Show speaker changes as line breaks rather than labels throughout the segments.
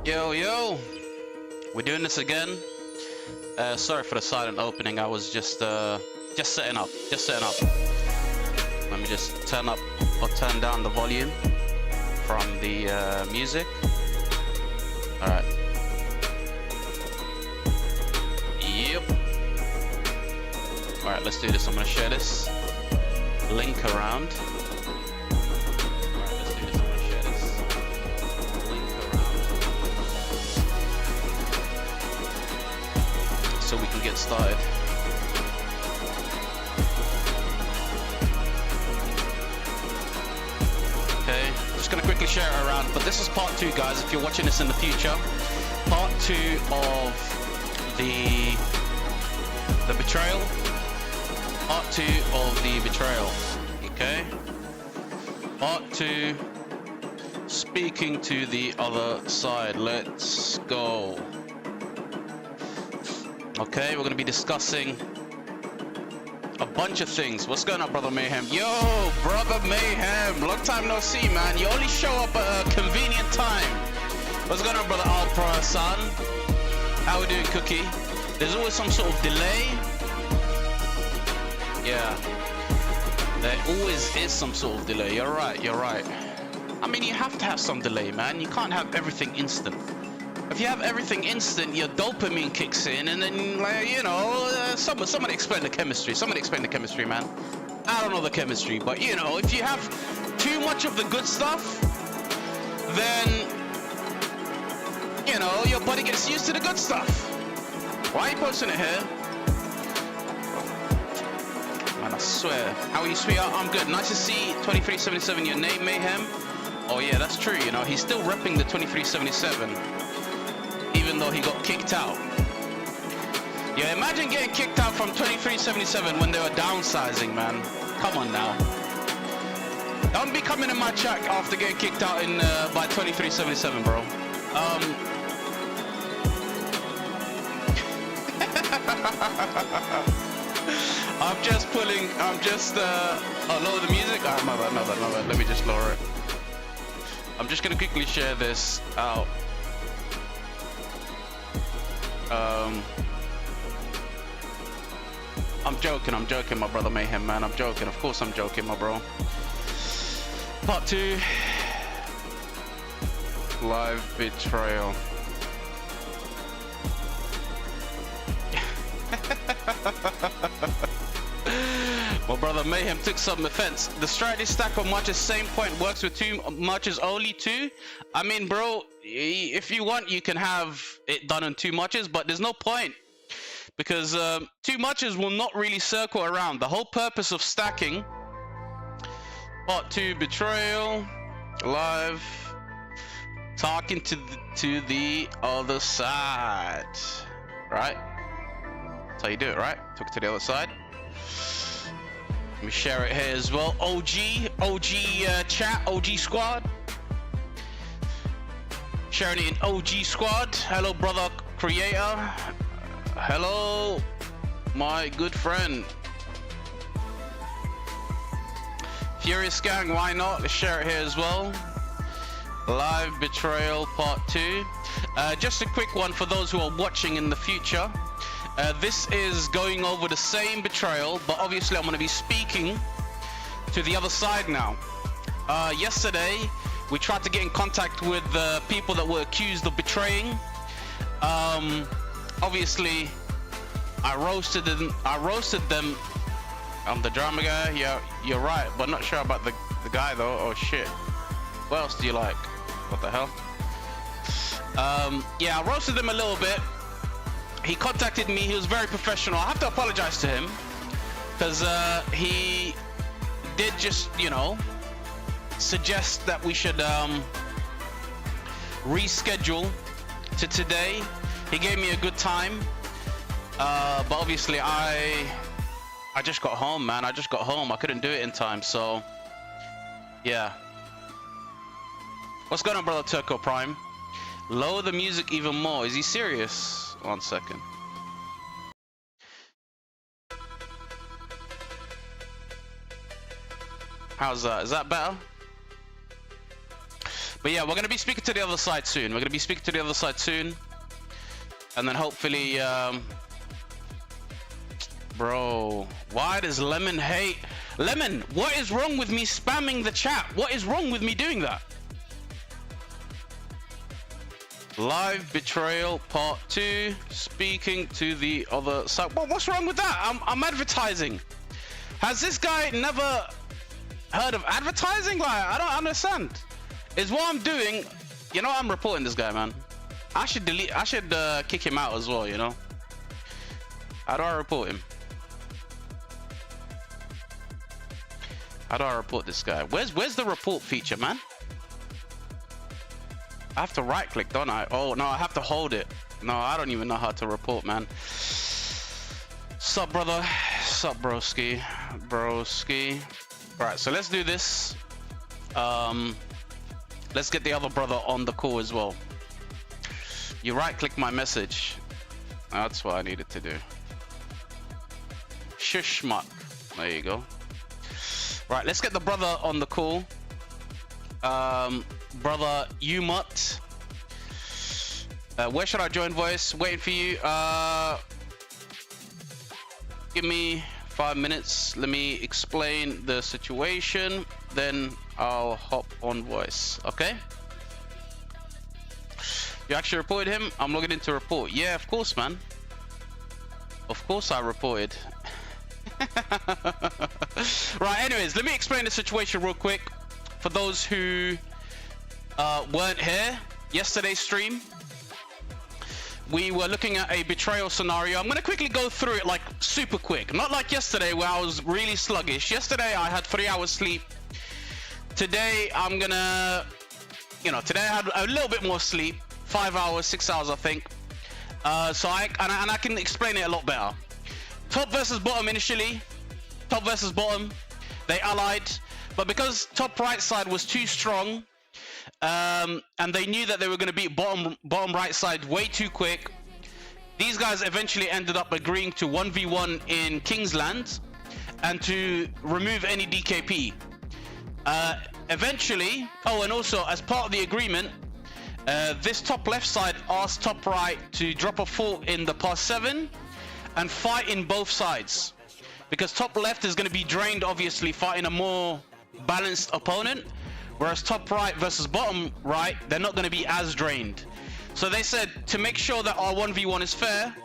Yo, we're doing this again. Sorry for the silent opening. I was just setting up. Let me just turn up or turn down the volume from the music. All right. Yep. All right, let's do this. I'm gonna share this link around. So we can get started. Okay, just gonna quickly share it around, but this is part 2, guys, if you're watching this in the future. Part 2 of the betrayal. Part 2 of the betrayal. Okay? Part 2, speaking to the other side. Let's go. Okay, we're going to be discussing a bunch of things. What's going on, Brother Mayhem? Yo, Brother Mayhem. Long time no see, man. You only show up at a convenient time. What's going on, Brother Alpra, son? How we doing, Cookie? There's always some sort of delay. Yeah. There always is some sort of delay. You're right. I mean, you have to have some delay, man. You can't have everything instant. If you have everything instant, your dopamine kicks in, and then, like, you know, somebody explain the chemistry. Somebody explain the chemistry, man. I don't know the chemistry, but, you know, if you have too much of the good stuff, then, you know, your body gets used to the good stuff. Why are you posting it here? Man, I swear. How are you, sweetheart? I'm good. Nice to see 2377, your name, Mayhem. Oh, yeah, that's true, you know. He's still repping the 2377. Even though he got kicked out. Yeah, imagine getting kicked out from 2377 when they were downsizing, man. Come on now. Don't be coming in my chat after getting kicked out in by 2377, bro. lower the music. Oh, my bad. Let me just lower it. I'm just gonna quickly share this out. I'm joking, my brother Mayhem, man. I'm joking. Of course I'm joking, my bro. Part 2. Live betrayal. My brother Mayhem took some offense. The strategy stack on matches same point works with 2 matches only 2. I mean, bro, if you want, you can have it done in 2 matches, but there's no point because 2 matches will not really circle around. The whole purpose of stacking. Part 2 betrayal live, talking to the other side, right? That's how you do it, right? Talk to the other side. Let me share it here as well. OG chat, OG squad. Sharing it in OG squad. Hello, brother creator. Hello, my good friend. Furious Gang, why not? Let's share it here as well. Live betrayal part 2. Just a quick one for those who are watching in the future. This is going over the same betrayal, but obviously I'm going to be speaking to the other side now. Yesterday, we tried to get in contact with the people that were accused of betraying. Obviously, I roasted them. I'm the drama guy. Yeah, you're right, but not sure about the guy though. Oh shit. What else do you like? What the hell? Yeah, I roasted him a little bit. He contacted me. He was very professional. I have to apologize to him because he did just, you know, suggest that we should reschedule to today. He gave me a good time, but obviously I just got home, man. I just got home. I couldn't do it in time, so yeah. What's going on, brother Turco Prime? Lower the music even more. Is he serious? 1 second. How's that? Is that better? But yeah, we're gonna be speaking to the other side soon. We're gonna be speaking to the other side soon, and then hopefully, bro, why does Lemon hate? Lemon, what is wrong with me spamming the chat? What is wrong with me doing that? Live Betrayal Part 2, speaking to the other side. Well, what's wrong with that? I'm advertising. Has this guy never heard of advertising? Like, I don't understand. Is what I'm doing, you know, I'm reporting this guy, man. I should kick him out as well, you know. How do I report him? How do I report this guy? Where's the report feature, man? I have to right click, don't I? Oh no, I have to hold it. No, I don't even know how to report, man. Sup, brother? Sup, broski? Broski. Alright, so let's do this. Let's get the other brother on the call as well. You right click my message. That's what I needed to do. Shushmuck. There you go. Right, let's get the brother on the call. Brother Umut. Where should I join voice? Waiting for you. Give me 5 minutes. Let me explain the situation. Then I'll hop on voice. Okay? You actually reported him? I'm logging into report. Yeah, of course, man. Of course I reported. Right, anyways, let me explain the situation real quick for those who weren't here yesterday's stream. We were looking at a betrayal scenario. I'm gonna quickly go through it like super quick, not like yesterday where I was really sluggish. Yesterday I had 3 hours sleep. Today I'm gonna, you know, today I had a little bit more sleep, 5 hours, 6 hours I think. So I can explain it a lot better. Top versus bottom initially. Top versus bottom. They allied, but because top right side was too strong, and they knew that they were going to beat bottom right side way too quick, these guys eventually ended up agreeing to 1v1 in Kingsland and to remove any DKP. Eventually, oh, and also as part of the agreement, this top left side asked top right to drop a fort in the pass 7 and fight in both sides, because top left is going to be drained, obviously fighting a more balanced opponent, whereas top right versus bottom right, they're not going to be as drained. So they said, to make sure that our 1v1 is fair,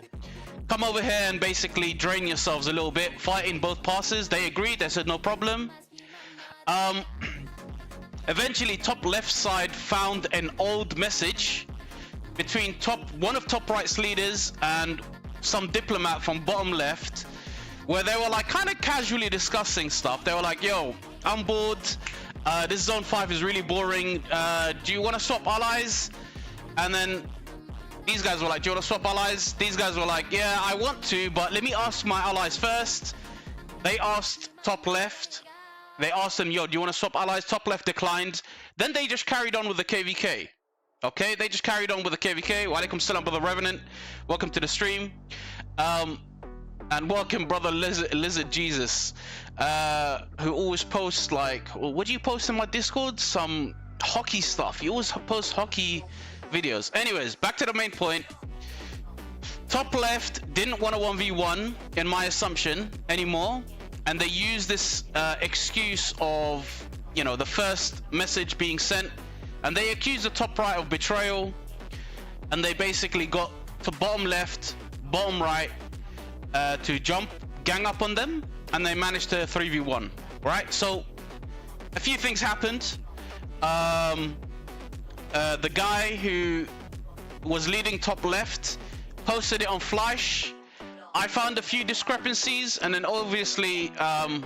come over here and basically drain yourselves a little bit, fight in both passes. They agreed. They said no problem. Eventually top left side found an old message between one of top right's leaders and some diplomat from bottom left, where they were like kind of casually discussing stuff. They were like, yo, I'm bored, this zone 5 is really boring, do you want to swap allies? And then these guys were like, do you want to swap allies? These guys were like, yeah, I want to, but let me ask my allies first. They asked top left, they asked them, yo, do you want to swap allies? Top left declined. Then they just carried on with the KVK. Okay, they just carried on with the KVK. Walaikum salam, brother Revenant. Welcome to the stream. And welcome, brother Lizard Jesus, who always posts like, what do you post in my Discord? Some hockey stuff. You always post hockey videos. Anyways, back to the main point. Top left didn't want a 1v1, in my assumption, anymore. And they used this excuse of, you know, the first message being sent. And they accused the top right of betrayal, and they basically got to bottom left, bottom right to gang up on them, and they managed to 3v1, right? So a few things happened. The guy who was leading top left posted it on Flash. I found a few discrepancies, and then obviously I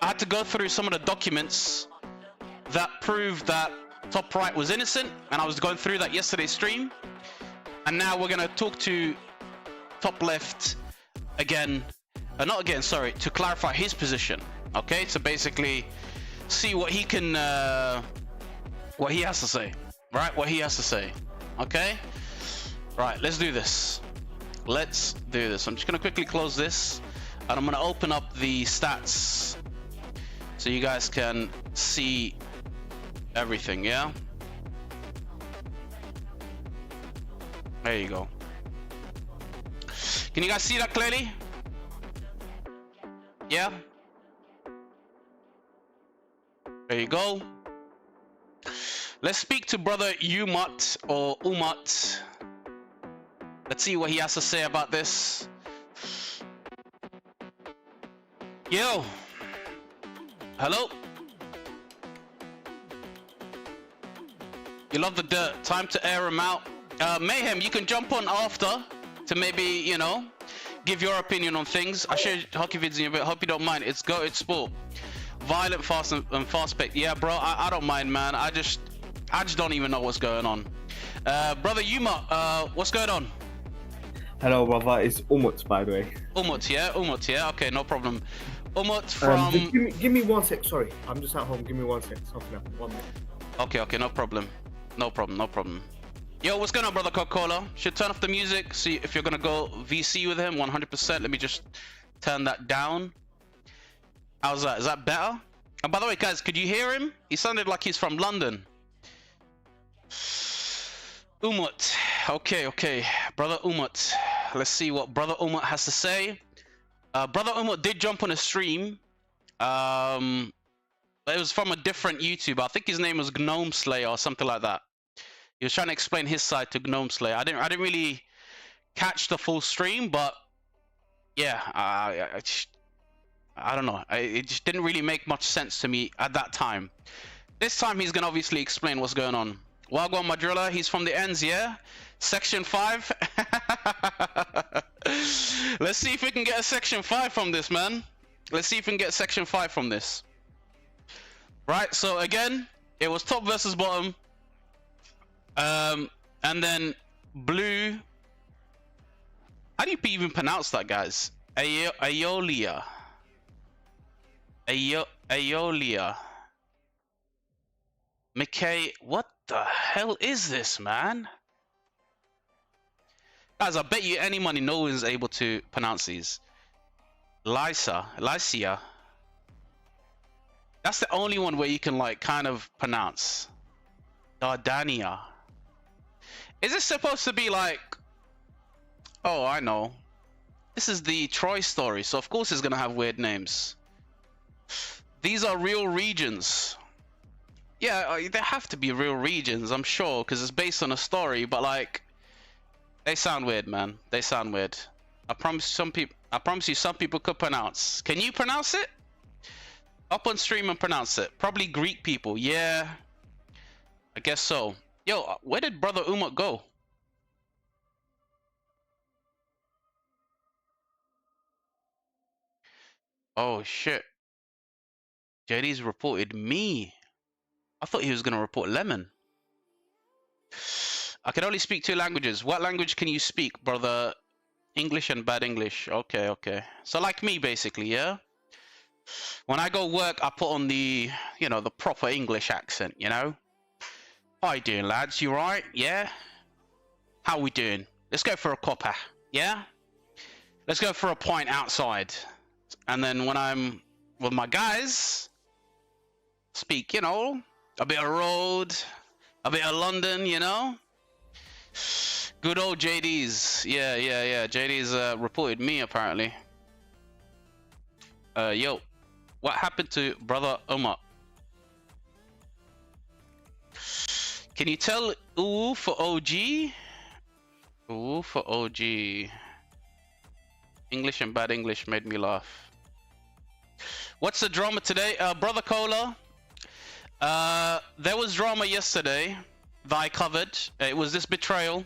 had to go through some of the documents that proved that top right was innocent, and I was going through that yesterday's stream. And now we're gonna talk to top left again, not again, sorry, to clarify his position. Okay, to basically see what he can, what he has to say, right? What he has to say. Okay, right, let's do this. Let's do this. I'm just gonna quickly close this, and I'm gonna open up the stats so you guys can see everything, yeah? There you go. Can you guys see that clearly? Yeah? There you go. Let's speak to brother Umut or Umut. Let's see what he has to say about this. Yo. Hello. You love the dirt. Time to air him out. Mayhem, you can jump on after to maybe, you know, give your opinion on things. I share hockey vids in your bit. Hope you don't mind. It's sport. Violent, fast, and fast-paced. Yeah, bro, I don't mind, man. I just don't even know what's going on. Brother Yuma, what's going on?
Hello, brother. It's Umut, by the way.
Umut, yeah? Umut, yeah? Okay, no problem. Umut from...
give me 1 sec. Sorry, I'm just at home. Give me 1 sec. Something up. 1 minute.
Okay, no problem. No problem. Yo, what's going on, brother Coca-Cola? Should turn off the music. See if you're gonna go VC with him 100%. Let me just turn that down. How's that? Is that better? And by the way, guys, could you hear him? He sounded like he's from London. Umut. Okay. Brother Umut. Let's see what Brother Umut has to say. Brother Umut did jump on a stream. It was from a different YouTuber. I think his name was Gnome Slayer or something like that. He was trying to explain his side to Gnome Slayer. I didn't really catch the full stream, but yeah, I don't know. It just didn't really make much sense to me at that time. This time he's gonna obviously explain what's going on. Wagwan Madrilla, he's from the ends, yeah? Section 5. Let's see if we can get a Section 5 from this, man. Let's see if we can get Section 5 from this. Right, so again, it was top versus bottom. And then blue. How do you even pronounce that, guys? Aeolia. Aeolia. McKay, what the hell is this, man? Guys, I bet you any money no one's able to pronounce these. Lycia. That's the only one where you can like kind of pronounce. Dardania. Is this supposed to be like... Oh, I know. This is the Troy story, so of course it's gonna have weird names. These are real regions. Yeah, they have to be real regions, I'm sure, because it's based on a story, but like... They sound weird, man. They sound weird. I promise you some people could pronounce. Can you pronounce it? Up on stream and pronounce it. Probably Greek people. Yeah. I guess so. Yo, where did Brother Umut go? Oh, shit. JD's reported me. I thought he was going to report Lemon. I can only speak 2 languages. What language can you speak, brother? English and bad English. Okay. So like me, basically, yeah? When I go work, I put on the, you know, the proper English accent, you know? How you doing, lads? You right? Yeah? How we doing? Let's go for a copper, yeah? Let's go for a pint outside. And then when I'm with my guys, speak, you know, a bit of road, a bit of London, you know? Good old JD's. Yeah. JD's reported me, apparently. Yo. What happened to Brother Omar? Can you tell ooh for OG? Ooh for OG. English and bad English made me laugh. What's the drama today? Brother Cola. There was drama yesterday that I covered. It was this betrayal.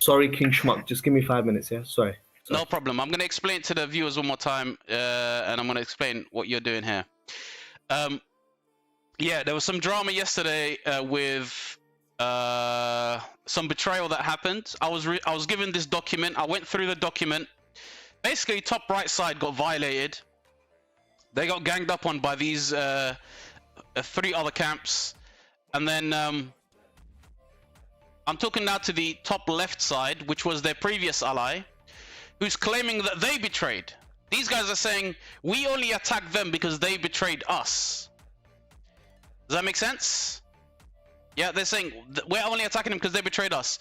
Sorry, King Schmuck. Just give me 5 minutes, yeah? Sorry.
No problem. I'm going to explain to the viewers one more time, and I'm going to explain what you're doing here. Yeah, there was some drama yesterday with some betrayal that happened. I was given this document. I went through the document. Basically, top right side got violated. They got ganged up on by these 3 other camps, and then I'm talking now to the top left side, which was their previous ally, who's claiming that they betrayed. These guys are saying, we only attacked them because they betrayed us. Does that make sense? Yeah, they're saying we're only attacking them because they betrayed us.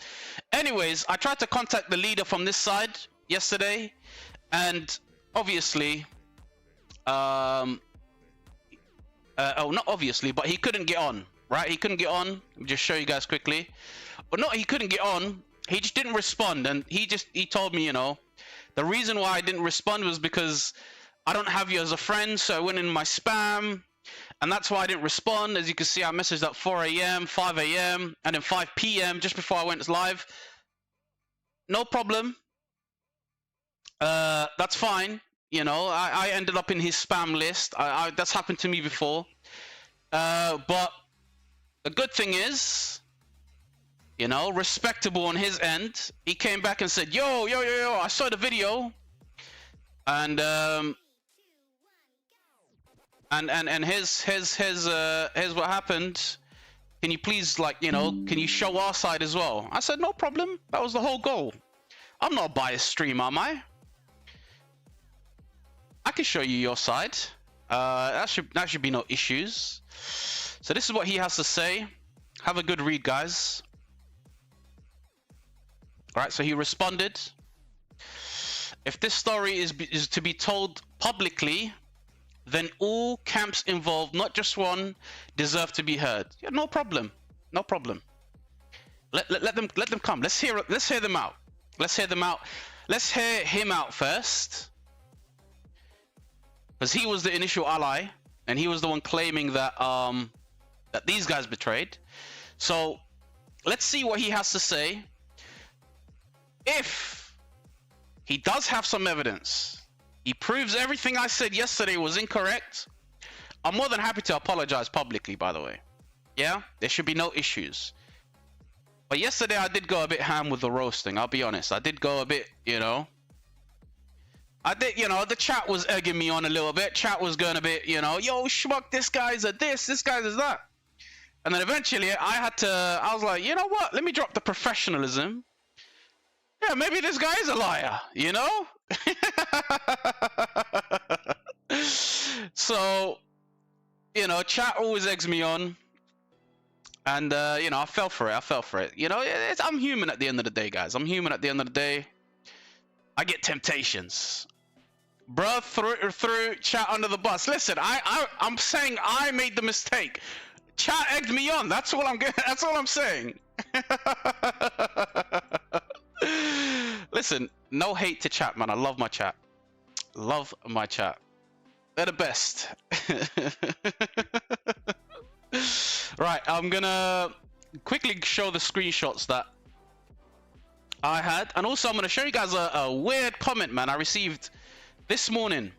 Anyways, I tried to contact the leader from this side yesterday, and obviously, oh, not obviously, but he couldn't get on, right? He couldn't get on. Let me just show you guys quickly. But no, he couldn't get on. He just didn't respond, and he told me, you know, the reason why I didn't respond was because I don't have you as a friend, so I went in my spam. And that's why I didn't respond. As you can see, I messaged at 4 a.m., 5 a.m., and then 5 p.m. just before I went live. No problem. That's fine. You know, I ended up in his spam list. That's happened to me before. But the good thing is, you know, respectable on his end. He came back and said, yo, I saw the video. And here's what happened. Can you please, like, you know, can you show our side as well? I said, no problem. That was the whole goal. I'm not a biased streamer, am I? I can show you your side. That should be no issues. So this is what he has to say. Have a good read, guys. All right, so he responded. If this story is to be told publicly, then all camps involved, not just one, deserve to be heard. Yeah, no problem. No problem. Let them come. Let's hear them out. Let's hear them out. Let's hear him out first. Because he was the initial ally, and he was the one claiming that that these guys betrayed. So let's see what he has to say. If he does have some evidence, he proves everything I said yesterday was incorrect, I'm more than happy to apologize publicly, by the way. Yeah, there should be no issues. But yesterday I did go a bit ham with the roasting, I'll be honest. I did go a bit, you know. The chat was egging me on a little bit. Chat was going a bit, you know, yo, schmuck, this guy's a this guy's a that. And then eventually I was like, you know what? Let me drop the professionalism. Yeah, maybe this guy is a liar, you know? So, you know, chat always eggs me on. And, you know, I fell for it. You know, I'm human at the end of the day, guys. I'm human at the end of the day. I get temptations. Bruh, threw chat under the bus. Listen, I'm saying I made the mistake. Chat egged me on. That's all I'm saying. Listen, no hate to chat, man. I love my chat. Love my chat. They're the best. Right, I'm gonna quickly show the screenshots that I had, and also I'm gonna show you guys a weird comment, man, I received this morning.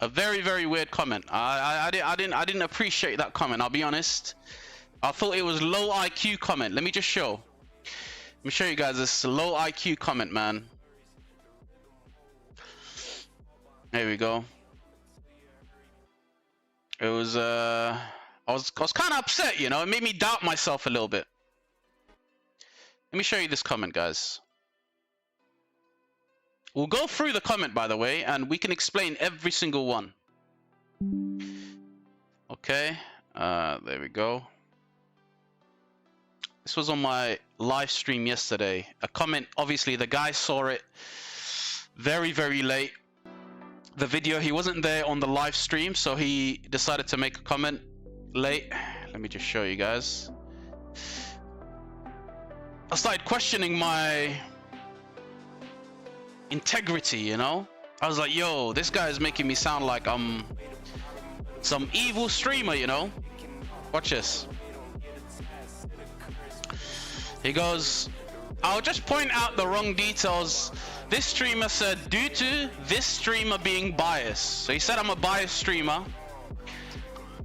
A very, very weird comment. I didn't appreciate that comment, I'll be honest. I thought it was low IQ comment. Let me just show. Let me show you guys this low IQ comment, man. There we go. It was I was kind of upset, you know. It made me doubt myself a little bit. Let me show you this comment, guys. We'll go through the comment, by the way, and we can explain every single one. Okay, there we go. This was on my live stream yesterday. A comment, obviously the guy saw it very, very late. The video, he wasn't there on the live stream, so he decided to make a comment late. Let me just show you guys. I started questioning my integrity, you know. I was like, yo, this guy is making me sound like I'm some evil streamer, you know. Watch this. He goes, I'll just point out the wrong details. This streamer said, due to this streamer being biased. So he said I'm a biased streamer.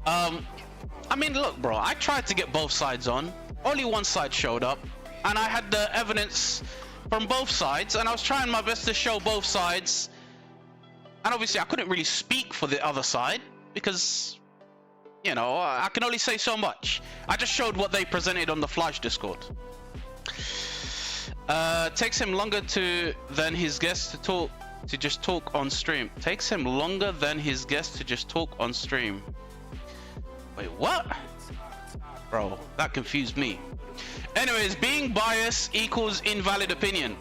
I mean, look, bro, I tried to get both sides on. Only one side showed up. And I had the evidence from both sides. And I was trying my best to show both sides. And obviously, I couldn't really speak for the other side. Because, you know, I can only say so much. I just showed what they presented on the Flash Discord. Takes him longer than his guests to just talk on stream. Takes him longer than his guests to just talk on stream. Wait, what? Bro, that confused me. Anyways, being biased equals invalid opinion.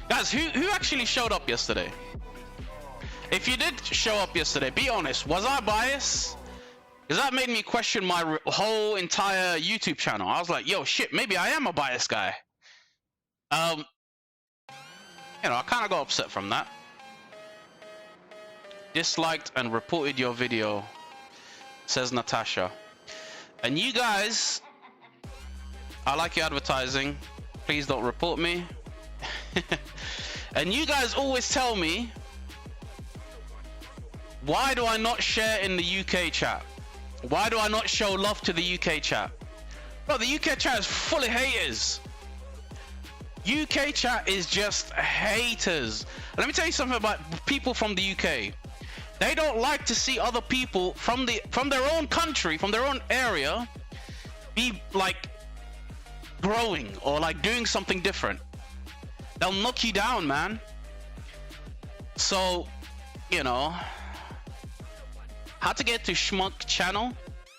Guys, who actually showed up yesterday? If you did show up yesterday, be honest, was I biased? Because that made me question my whole entire YouTube channel. I was like, yo, shit, maybe I am a biased guy. You know, I kind of got upset from that. Disliked and reported your video, says Natasha. And you guys, I like your advertising. Please don't report me. And you guys always tell me, why do I not share in the UK chat? Why do I not show love to the UK chat? Bro, the UK chat is full of haters. UK chat is just haters. Let me tell you something about people from the UK. They don't like to see other people from their own country, from their own area, be like growing or like doing something different. They'll knock you down, man. So, you know, how to get to Schmuck channel?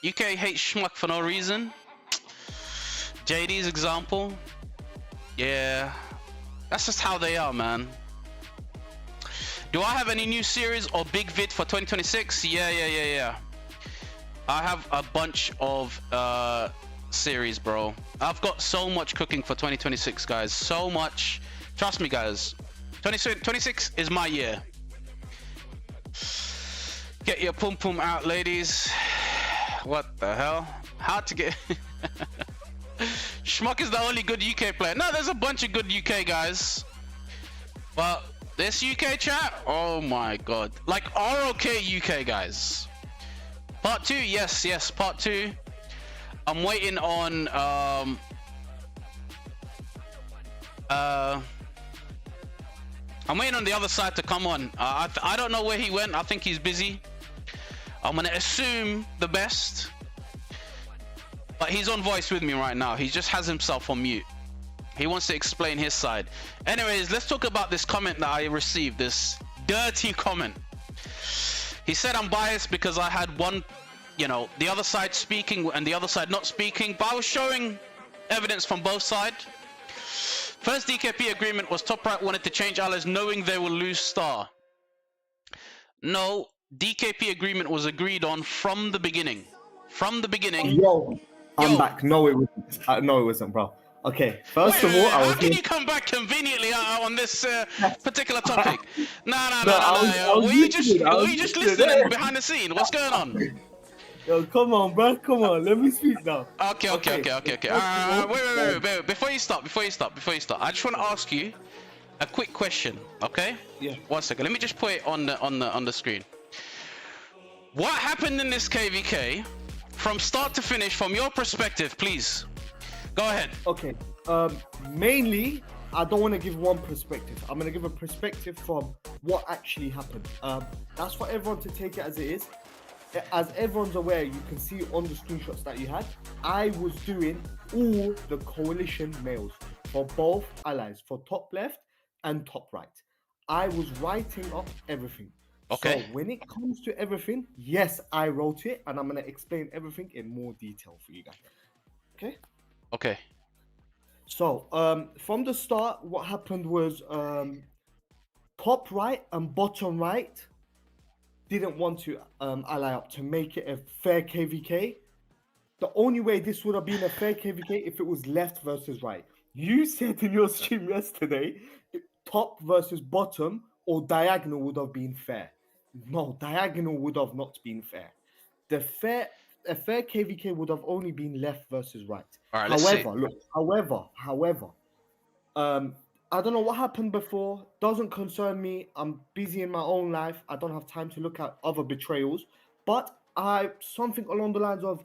UK hates Schmuck for no reason. JD's example. Yeah, that's just how they are, man. Do I have any new series or big vid for 2026? Yeah. I have a bunch of series, bro. I've got so much cooking for 2026, guys. So much. Trust me, guys. 2026 is my year. Get your pum pum out, ladies. What the hell? How to get... Schmuck is the only good UK player. No, there's a bunch of good UK guys. But this UK chat, oh my god. Like ROK UK guys. Part 2, yes, part 2. I'm waiting on I'm waiting on the other side to come on. I don't know where he went. I think he's busy. I'm gonna assume the best. But he's on voice with me right now. He just has himself on mute. He wants to explain his side. Anyways, let's talk about this comment that I received. This dirty comment. He said I'm biased because I had one, you know, the other side speaking and the other side not speaking. But I was showing evidence from both sides. First DKP agreement was top right wanted to change allies knowing they will lose star. No, DKP agreement was agreed on from the beginning. From the beginning.
Yo, I'm back. No, it wasn't. No, it wasn't, bro. Okay, first of all,
how can you come back conveniently on this particular topic? No. Were you just listening behind the scene? What's going on?
Yo, come on, bro. Come on. Let me speak now.
Okay. Wait. Before you start, I just want to ask you a quick question. Okay?
Yeah.
1 second. Let me just put it on the screen. What happened in this KVK? From start to finish, from your perspective, please. Go ahead.
Okay. Mainly, I don't want to give one perspective. I'm going to give a perspective from what actually happened. That's for everyone to take it as it is. As everyone's aware, you can see on the screenshots that you had, I was doing all the coalition mails for both allies, for top left and top right. I was writing up everything.
Okay.
So when it comes to everything, yes, I wrote it, and I'm going to explain everything in more detail for you guys. Okay?
Okay.
So, from the start, what happened was top right and bottom right didn't want to ally up to make it a fair KVK. The only way this would have been a fair KVK if it was left versus right. You said in your stream yesterday, top versus bottom or diagonal would have been fair. No, diagonal would have not been fair. A fair KVK would have only been left versus right.
All right,
However, I don't know what happened before. Doesn't concern me. I'm busy in my own life. I don't have time to look at other betrayals. But something along the lines of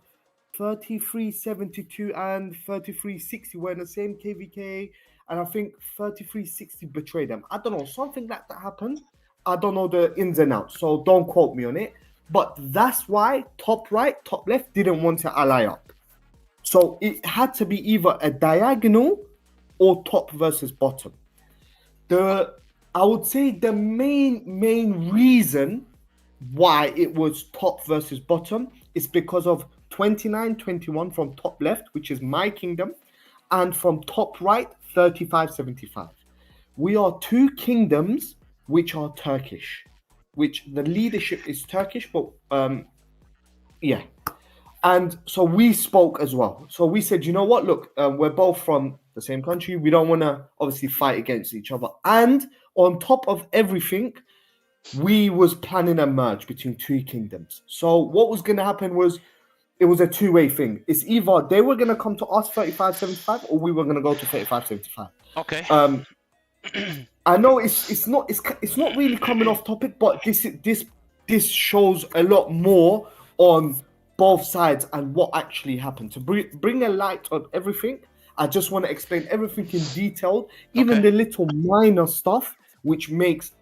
3372 and 3360 were in the same KVK, and I think 3360 betrayed them. I don't know, something like that happened. I don't know the ins and outs, so don't quote me on it. But that's why top right, top left didn't want to ally up. So it had to be either a diagonal or top versus bottom. I would say the main reason why it was top versus bottom is because of 29-21 from top left, which is my kingdom, and from top right, 35-75. We are two kingdoms which are Turkish, which the leadership is Turkish, but yeah. And so we spoke as well. So we said, you know what? Look, we're both from the same country. We don't want to obviously fight against each other. And on top of everything, we was planning a merge between two kingdoms. So what was going to happen was it was a two-way thing. It's either they were going to come to us 35-75 or we were going to go to 35-75.
Okay.
I know it's not really coming off topic, but this shows a lot more on both sides and what actually happened. To bring a light on everything, I just want to explain everything in detail, even the little minor stuff, which makes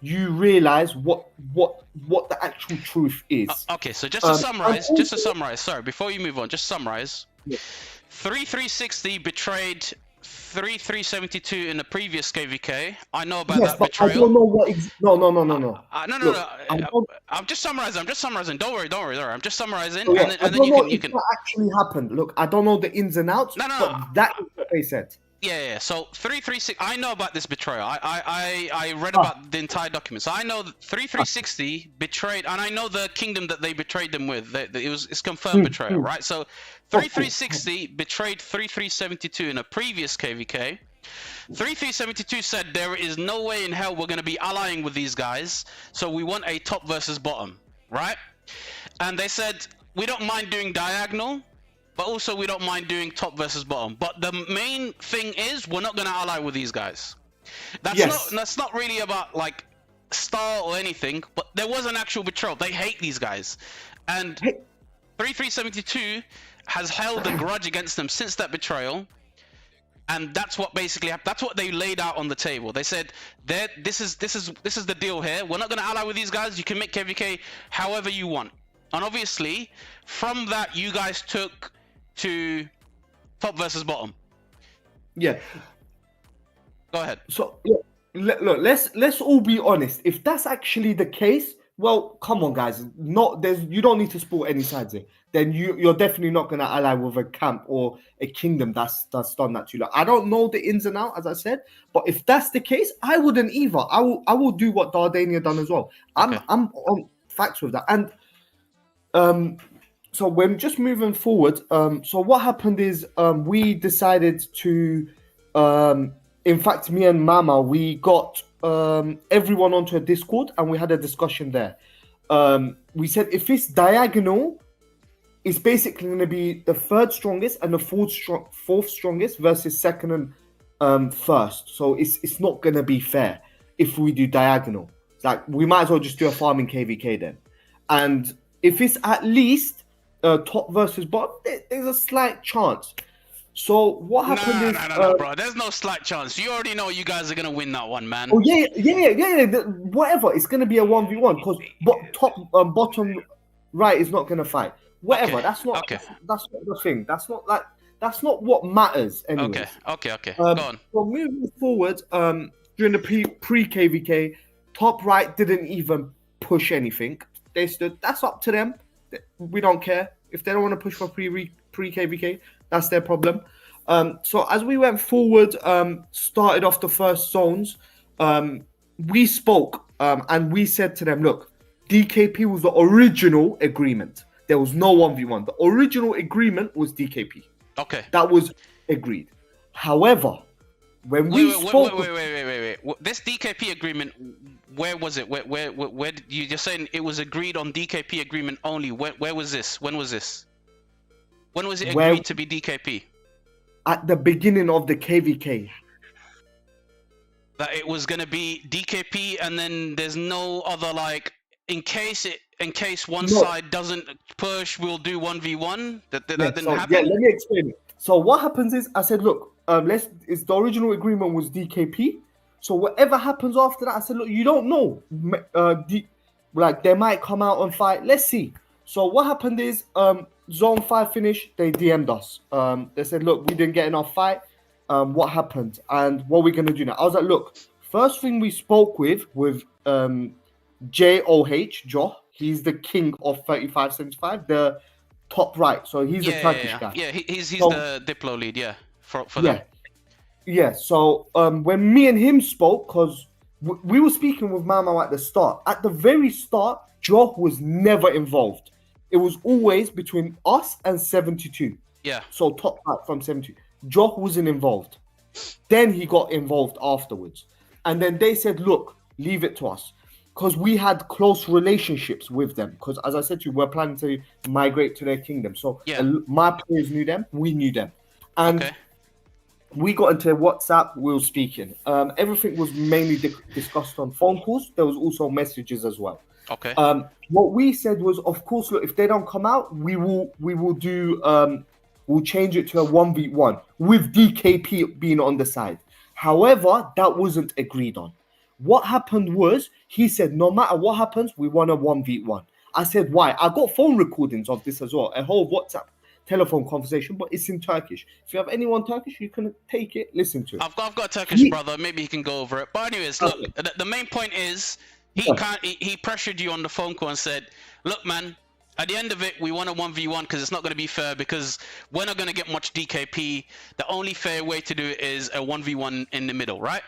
you realize what the actual truth is.
Okay, so just to summarize, sorry, before you move on, just summarize.
Yeah.
3360 betrayed 3372 in the previous KVK. I know about
Yes,
that
but
betrayal.
I don't know what. No.
No.
Look,
I'm just summarizing. Don't worry. I'm just summarizing,
yeah,
and then you can.
What actually happened? Look, I don't know the ins and outs.
No.
But that is what they said.
Yeah. So 336. I know about this betrayal. I read about the entire document. So I know that 3360 betrayed, and I know the kingdom that they betrayed them with. It's confirmed betrayal, right? So 3360 betrayed 3372 in a previous KVK. 3372 said there is no way in hell we're going to be allying with these guys, so we want a top versus bottom, right? And they said we don't mind doing diagonal, but also we don't mind doing top versus bottom. But the main thing is we're not going to ally with these guys. That's not really about like style or anything, but there was an actual betrayal. They hate these guys, and 3372 has held a grudge against them since that betrayal. And that's what basically happened. That's what they laid out on the table. They said that this is the deal here. We're not going to ally with these guys. You can make KVK however you want. And obviously, from that, you guys took to top versus bottom.
Yeah.
Go ahead.
So look, let's all be honest. If that's actually the case, well, come on, guys. You don't need to support any sides here. Then you're definitely not going to ally with a camp or a kingdom that's done that to you. I don't know the ins and outs, as I said, but if that's the case, I wouldn't either. I will do what Dardania done as well. I'm on facts with that. And so when just moving forward, so what happened is we decided to, in fact, me and Mama, we got everyone onto a Discord and we had a discussion there. We said if it's diagonal, it's basically going to be the third strongest and the fourth strongest versus second and first. So it's not going to be fair if we do diagonal. It's like we might as well just do a farming KVK then. And if it's at least top versus bottom, there's a slight chance. So what happened is...
No, bro. There's no slight chance. You already know you guys are going to win that one, man.
Oh, yeah. Whatever. It's going to be a 1v1 because bottom right is not going to fight. Whatever. Okay. That's not the thing. That's not what matters anyway.
Okay. Go on.
So moving forward, during the pre-KVK, top right didn't even push anything. They stood. That's up to them. We don't care. If they don't want to push for pre-KVK, that's their problem. So as we went forward, started off the first zones, we spoke and we said to them, look, DKP was the original agreement. There was no 1v1. The original agreement was DKP. Okay. That was agreed. However, when we spoke...
Wait. This DKP agreement, where was it? Where did you're saying it was agreed on DKP agreement only? Where was this? When was this? When was it agreed to be DKP?
At the beginning of the KVK.
That it was going to be DKP and then there's no other like... In case one side doesn't push, we'll do 1v1. That didn't happen.
Yeah, let me explain it. So what happens is, I said, look, the original agreement was DKP. So whatever happens after that, I said, look, you don't know. They might come out and fight. Let's see. So what happened is, Zone 5 finished. They DM'd us. They said, look, we didn't get enough fight. What happened and what we're gonna do now? I was like, look, first thing we spoke with JOH, Joe. He's the king of 3575, the top right. So he's a Turkish guy.
Yeah, he's
So,
the Diplo lead, yeah, for them.
yeah, yeah. So when me and him spoke, because we were speaking with Mama at the start. At the very start, Joe was never involved. It was always between us and 72.
Yeah.
So top right from 72. Joe wasn't involved. Then he got involved afterwards. And then they said, look, leave it to us. Because we had close relationships with them. Because as I said to you, we're planning to migrate to their kingdom. So
Yeah.
my players knew them, we knew them. And
Okay.
we got into WhatsApp, we were speaking. Everything was mainly discussed on phone calls. There was also messages as well.
Okay.
What we said was, of course, look, if they don't come out, we will do we'll change it to a 1v1 with DKP being on the side. However, that wasn't agreed on. What happened was he said, no matter what happens, we want a 1v1. I said, why? I got phone recordings of this as well, a whole WhatsApp telephone conversation, but it's in Turkish. If you have anyone Turkish, you can take it, listen to it.
I've got a Turkish brother. Maybe he can go over it. But anyways, look, the main point is he pressured you on the phone call and said, look, man, at the end of it, we want a 1v1 because it's not going to be fair because we're not going to get much DKP. The only fair way to do it is a 1v1 in the middle, right?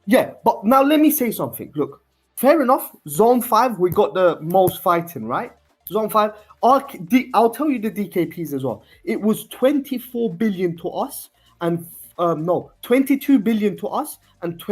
Yeah, but now let me say something. Look, fair enough. Zone 5, we got the most fighting, right? Zone 5. I'll tell you the DKPs as well. It was 24 billion to us and 22 billion to us and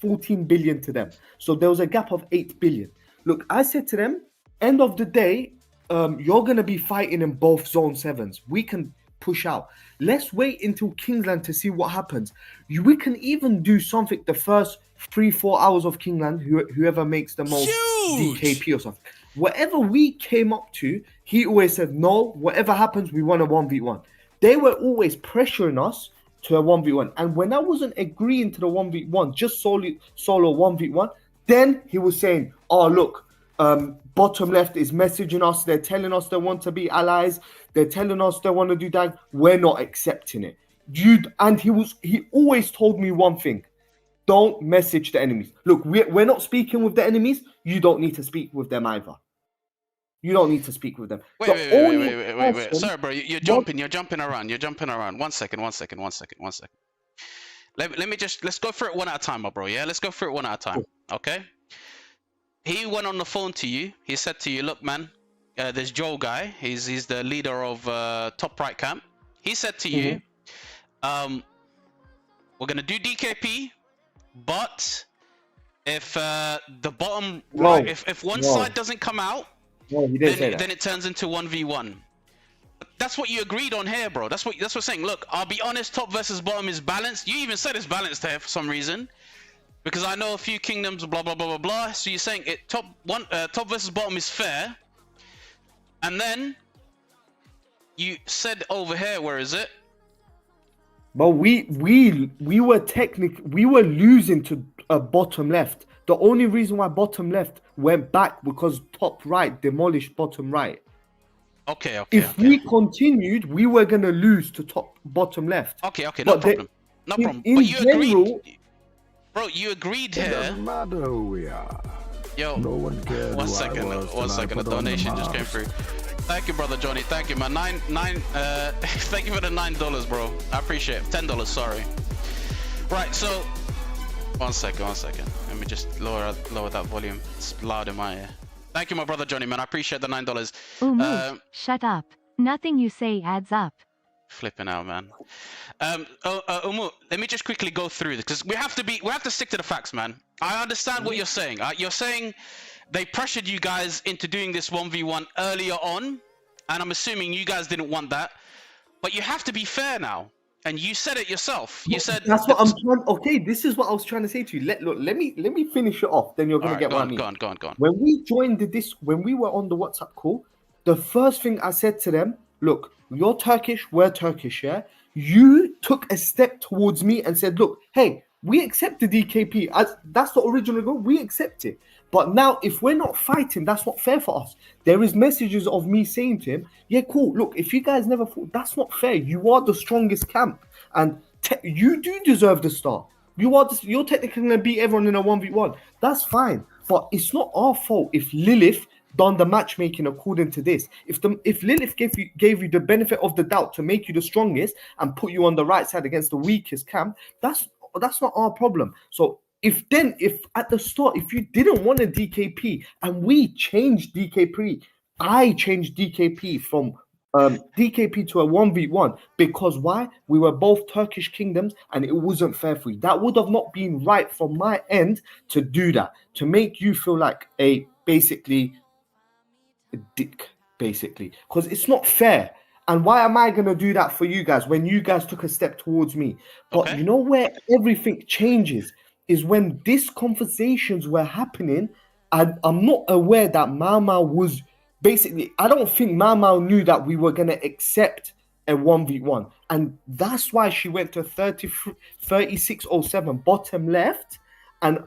14 billion to them. So there was a gap of 8 billion. Look, I said to them, end of the day, you're going to be fighting in both zone 7s. We can push out. Let's wait until Kingsland to see what happens. We can even do something the first 3-4 hours of Kingsland, whoever makes the most DKP or something. Whatever we came up to, he always said, no, whatever happens, we want a 1v1. They were always pressuring us to a 1v1. And when I wasn't agreeing to the 1v1, just solo 1v1, then he was saying, oh, look, bottom left is messaging us. They're telling us they want to be allies. They're telling us they want to do that. We're not accepting it. And he always told me one thing. Don't message the enemies. Look, we're not speaking with the enemies. You don't need to speak with them either. You don't need to speak with them.
Wait. Sorry, bro. You're jumping around. You're jumping around. One second. Let's go through it one at a time, my bro. Yeah, let's go through it one at a time. Okay. He went on the phone to you. He said to you, look, man, there's Joe guy. He's the leader of top right camp. He said to you, we're gonna do DKP, but if the bottom right, if one side doesn't come out, then it turns into 1v1. That's what you agreed on here, bro. That's what we're saying. Look, I'll be honest, top versus bottom is balanced. You even said it's balanced here for some reason. Because I know a few kingdoms, blah blah blah blah blah. So you're saying it top versus bottom is fair, and then you said over here, where is it?
But we were losing to bottom left. The only reason why bottom left went back because top right demolished bottom right.
Okay.
If we continued, we were gonna lose to bottom left.
Okay, no problem. No problem. But you agreed. Bro, you agreed here.
Doesn't matter who we are.
Yo,
no one cares.
One second. A donation just came through. Thank you, brother Johnny. Thank you, man. Thank you for the $9, bro. I appreciate it. $10, sorry. Right, so one second. Let me just lower that volume. It's loud in my ear. Thank you, my brother Johnny, man. I appreciate the $9.
Shut up. Nothing you say adds up.
Flipping out, man. Umu, let me just quickly go through this because we have to stick to the facts, man. I understand what you're saying. You're saying they pressured you guys into doing this 1v1 earlier on, and I'm assuming you guys didn't want that. But you have to be fair now, and you said it yourself. You said
that's what I'm trying. Okay, this is what I was trying to say to you. Let me finish it off. Then you're gonna get what I mean. Go on. When we were on the WhatsApp call, the first thing I said to them, look, you're Turkish, we're Turkish, yeah? You took a step towards me and said, look, hey, we accept the DKP. That's the original goal. We accept it. But now, if we're not fighting, that's not fair for us. There is messages of me saying to him, yeah, cool. Look, if you guys never fought, that's not fair. You are the strongest camp. And you do deserve the start. You're technically going to beat everyone in a 1v1. That's fine. But it's not our fault if Lilith done the matchmaking according to this. If Lilith gave you the benefit of the doubt to make you the strongest and put you on the right side against the weakest camp, that's not our problem. So if at the start, if you didn't want a DKP and we changed DKP, I changed DKP from DKP to a 1v1 because why? We were both Turkish kingdoms and it wasn't fair for you. That would have not been right from my end to do that, to make you feel like basically a dick, basically, because it's not fair. And why am I going to do that for you guys when you guys took a step towards me? But
Okay.
you know where everything changes is when these conversations were happening, and I'm not aware that Mama was basically, I don't think Mama knew that we were going to accept a 1v1. And that's why she went to 3607 bottom left and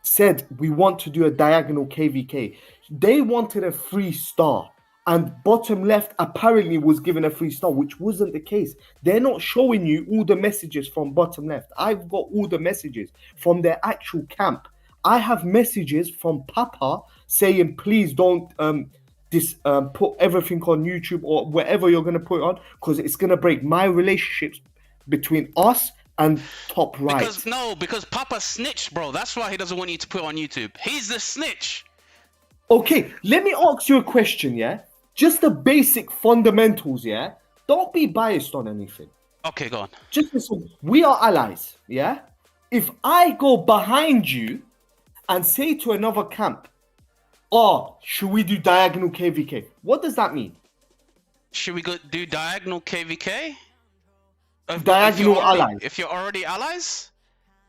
said, we want to do a diagonal KVK. They wanted a 3-star. And bottom left apparently was given a 3-star, which wasn't the case. They're not showing you all the messages from bottom left. I've got all the messages from their actual camp. I have messages from Papa saying, please don't put everything on YouTube or wherever you're going to put it on, because it's going to break my relationships between us and top right.
Because Papa snitched, bro. That's why he doesn't want you to put it on YouTube. He's the snitch.
Okay, let me ask you a question, yeah? Just the basic fundamentals, yeah? Don't be biased on anything.
Okay, go on.
Just listen, we are allies, yeah? If I go behind you and say to another camp, oh, should we do diagonal KVK? What does that mean?
Should we go do diagonal KVK?
Diagonal allies.
If you're already allies?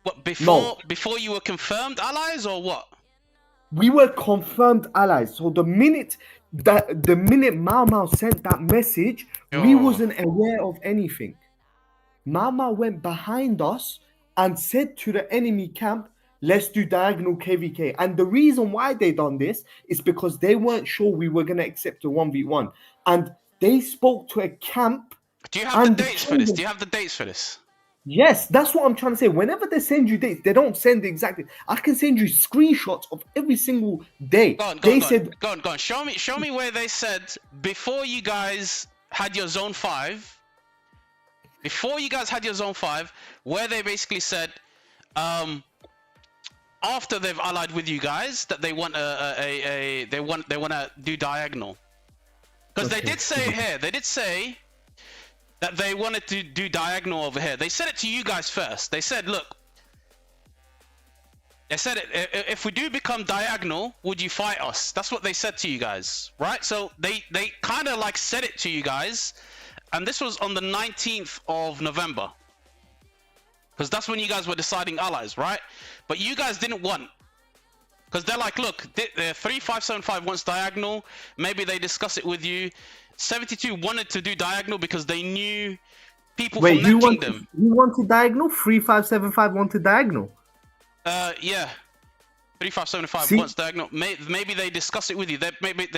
What, before you were confirmed allies or what?
We were confirmed allies. So the minute Mao Mao sent that message, we wasn't aware of anything. Mao Mao went behind us and said to the enemy camp, let's do diagonal KVK. And the reason why they done this is because they weren't sure we were going to accept a 1v1. And they spoke to a camp.
Do you have the dates for this? Do you have the dates for this?
Yes, that's what I'm trying to say. Whenever they send you dates, they don't send exactly. I can send you screenshots of every single day.
Go on. Show me where they said before you guys had your zone 5. Before you guys had your zone 5, where they basically said, after they've allied with you guys, that they want they want to do diagonal. Because they did say here, they did say that they wanted to do diagonal over here. They said it to you guys first. They said, look, they said, if we do become diagonal, would you fight us? That's what they said to you guys, right? So they kind of like said it to you guys, and this was on the 19th of November, because that's when you guys were deciding allies, right? But you guys didn't want, because they're like, look, 3575 wants diagonal. Maybe they discuss it with you. 72 wanted to do diagonal because they knew people from that kingdom.
You wanted diagonal? 3575 wanted diagonal?
Yeah. 3575 wants diagonal. Maybe they discuss it with you. They're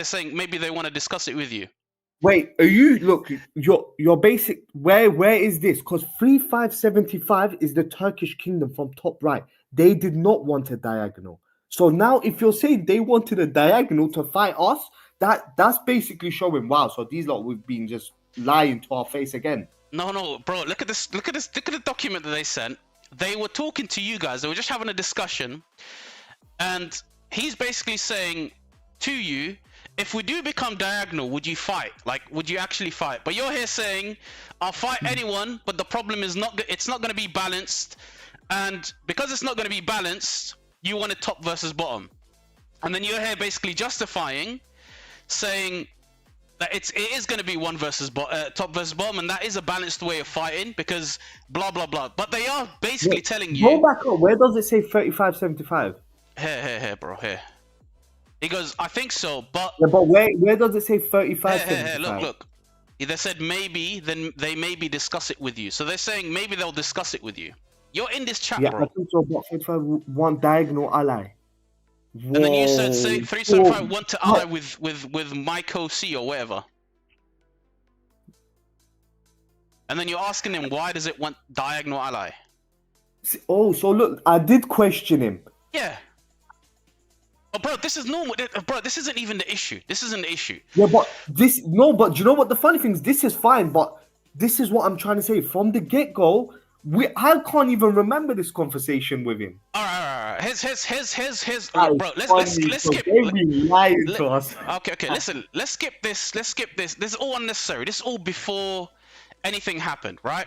saying maybe they want to discuss it with you.
Wait, are you, look, your basic, where is this? Because 3575 is the Turkish kingdom from top right. They did not want a diagonal. So now if you're saying they wanted a diagonal to fight us, that's basically showing, wow, so these lot we've been just lying to our face again.
No, bro, look at this, look at the document that they sent. They were talking to you guys, they were just having a discussion, and he's basically saying to you, if we do become diagonal, would you fight? Like, would you actually fight? But you're here saying, I'll fight anyone, but the problem is it's not going to be balanced, and because it's not going to be balanced, you want a top versus bottom. And then you're here basically justifying, saying that it is going to be top versus bottom, and that is a balanced way of fighting because blah blah blah. But they are basically telling you.
Go back up. Where does it say 3575?
Here, bro. Here. He goes, I think so, but.
Yeah, but where does it say 3575?
Here, look. They said maybe, then they maybe discuss it with you. So they're saying maybe they'll discuss it with you. You're in this chat, bro.
Yeah, I think so. But 35 want diagonal ally.
Whoa. And then you said 375 want to ally with Michael C or whatever. And then you're asking him, why does it want diagonal ally?
Oh, so look, I did question him.
Yeah. Oh, bro, this is normal. Bro, this isn't even the issue. This isn't the issue.
Yeah, but but you know what? The funny thing is, this is fine, but this is what I'm trying to say. From the get-go, I can't even remember this conversation with him.
All right. Here's
That
look,
is
bro. Let's
funny, so
skip.
they be lying to us.
Okay. Listen, let's skip this. Let's skip this. This is all unnecessary. This is all before anything happened, right?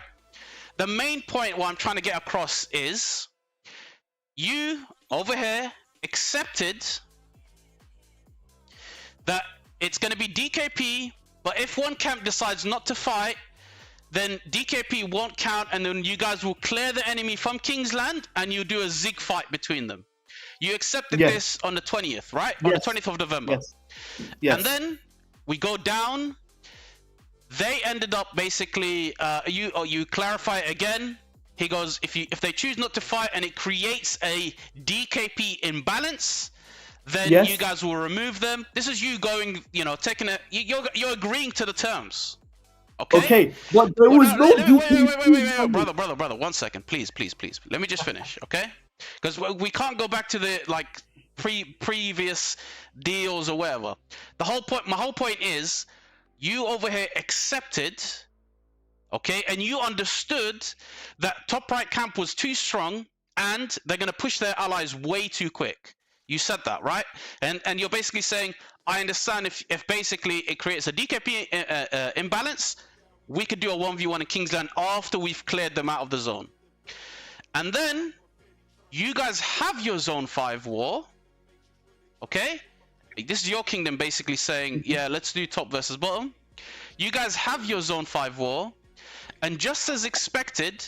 The main point what I'm trying to get across is you over here accepted that it's going to be DKP, but if one camp decides not to fight, then DKP won't count, and then you guys will clear the enemy from Kingsland, and you do a zig fight between them. You accepted this on the 20th, right? On the 20th of November.
Yes.
And then we go down. They ended up basically, you clarify it again. He goes, if they choose not to fight and it creates a DKP imbalance, then you guys will remove them. This is you going, taking it. You're agreeing to the terms. Okay,
but there was
wait, brother, 1 second, please. Let me just finish, okay? Because we can't go back to the previous deals or whatever. My whole point is, you over here accepted, okay, and you understood that top right camp was too strong and they're gonna push their allies way too quick. You said that, right? And you're basically saying, I understand if basically it creates a DKP imbalance, we could do a 1v1 in Kingsland after we've cleared them out of the zone. And then you guys have your zone 5 war, okay? This is your kingdom basically saying, yeah, let's do top versus bottom. You guys have your zone 5 war, and just as expected,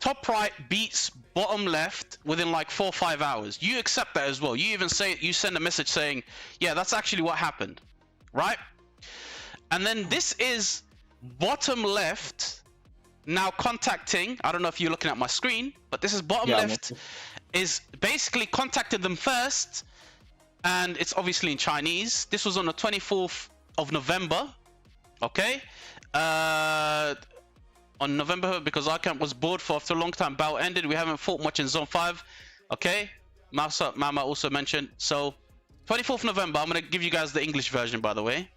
top right beats bottom left within like 4 or 5 hours. You accept that as well. You even send a message saying, yeah, that's actually what happened, right? And then this is bottom left now contacting, I don't know if you're looking at my screen, but this is bottom left is basically contacted them first, and it's obviously in Chinese. This was on the 24th of November, okay? On November, because our camp was bored for after a long time. Battle ended. We haven't fought much in Zone 5. Okay? Mama also mentioned. So, 24th November. I'm going to give you guys the English version, by the way.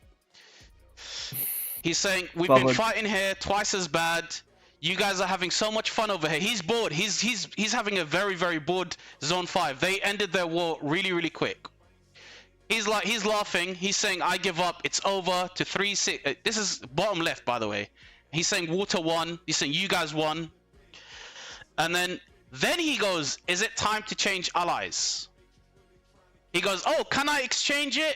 He's saying, we've been fighting here twice as bad. You guys are having so much fun over here. He's bored. He's having a very, very bored Zone 5. They ended their war really, really quick. He's laughing. He's saying, I give up. It's over to 3-6. This is bottom left, by the way. He's saying water won. He's saying you guys won. And then he goes, is it time to change allies? He goes, oh, can I exchange it?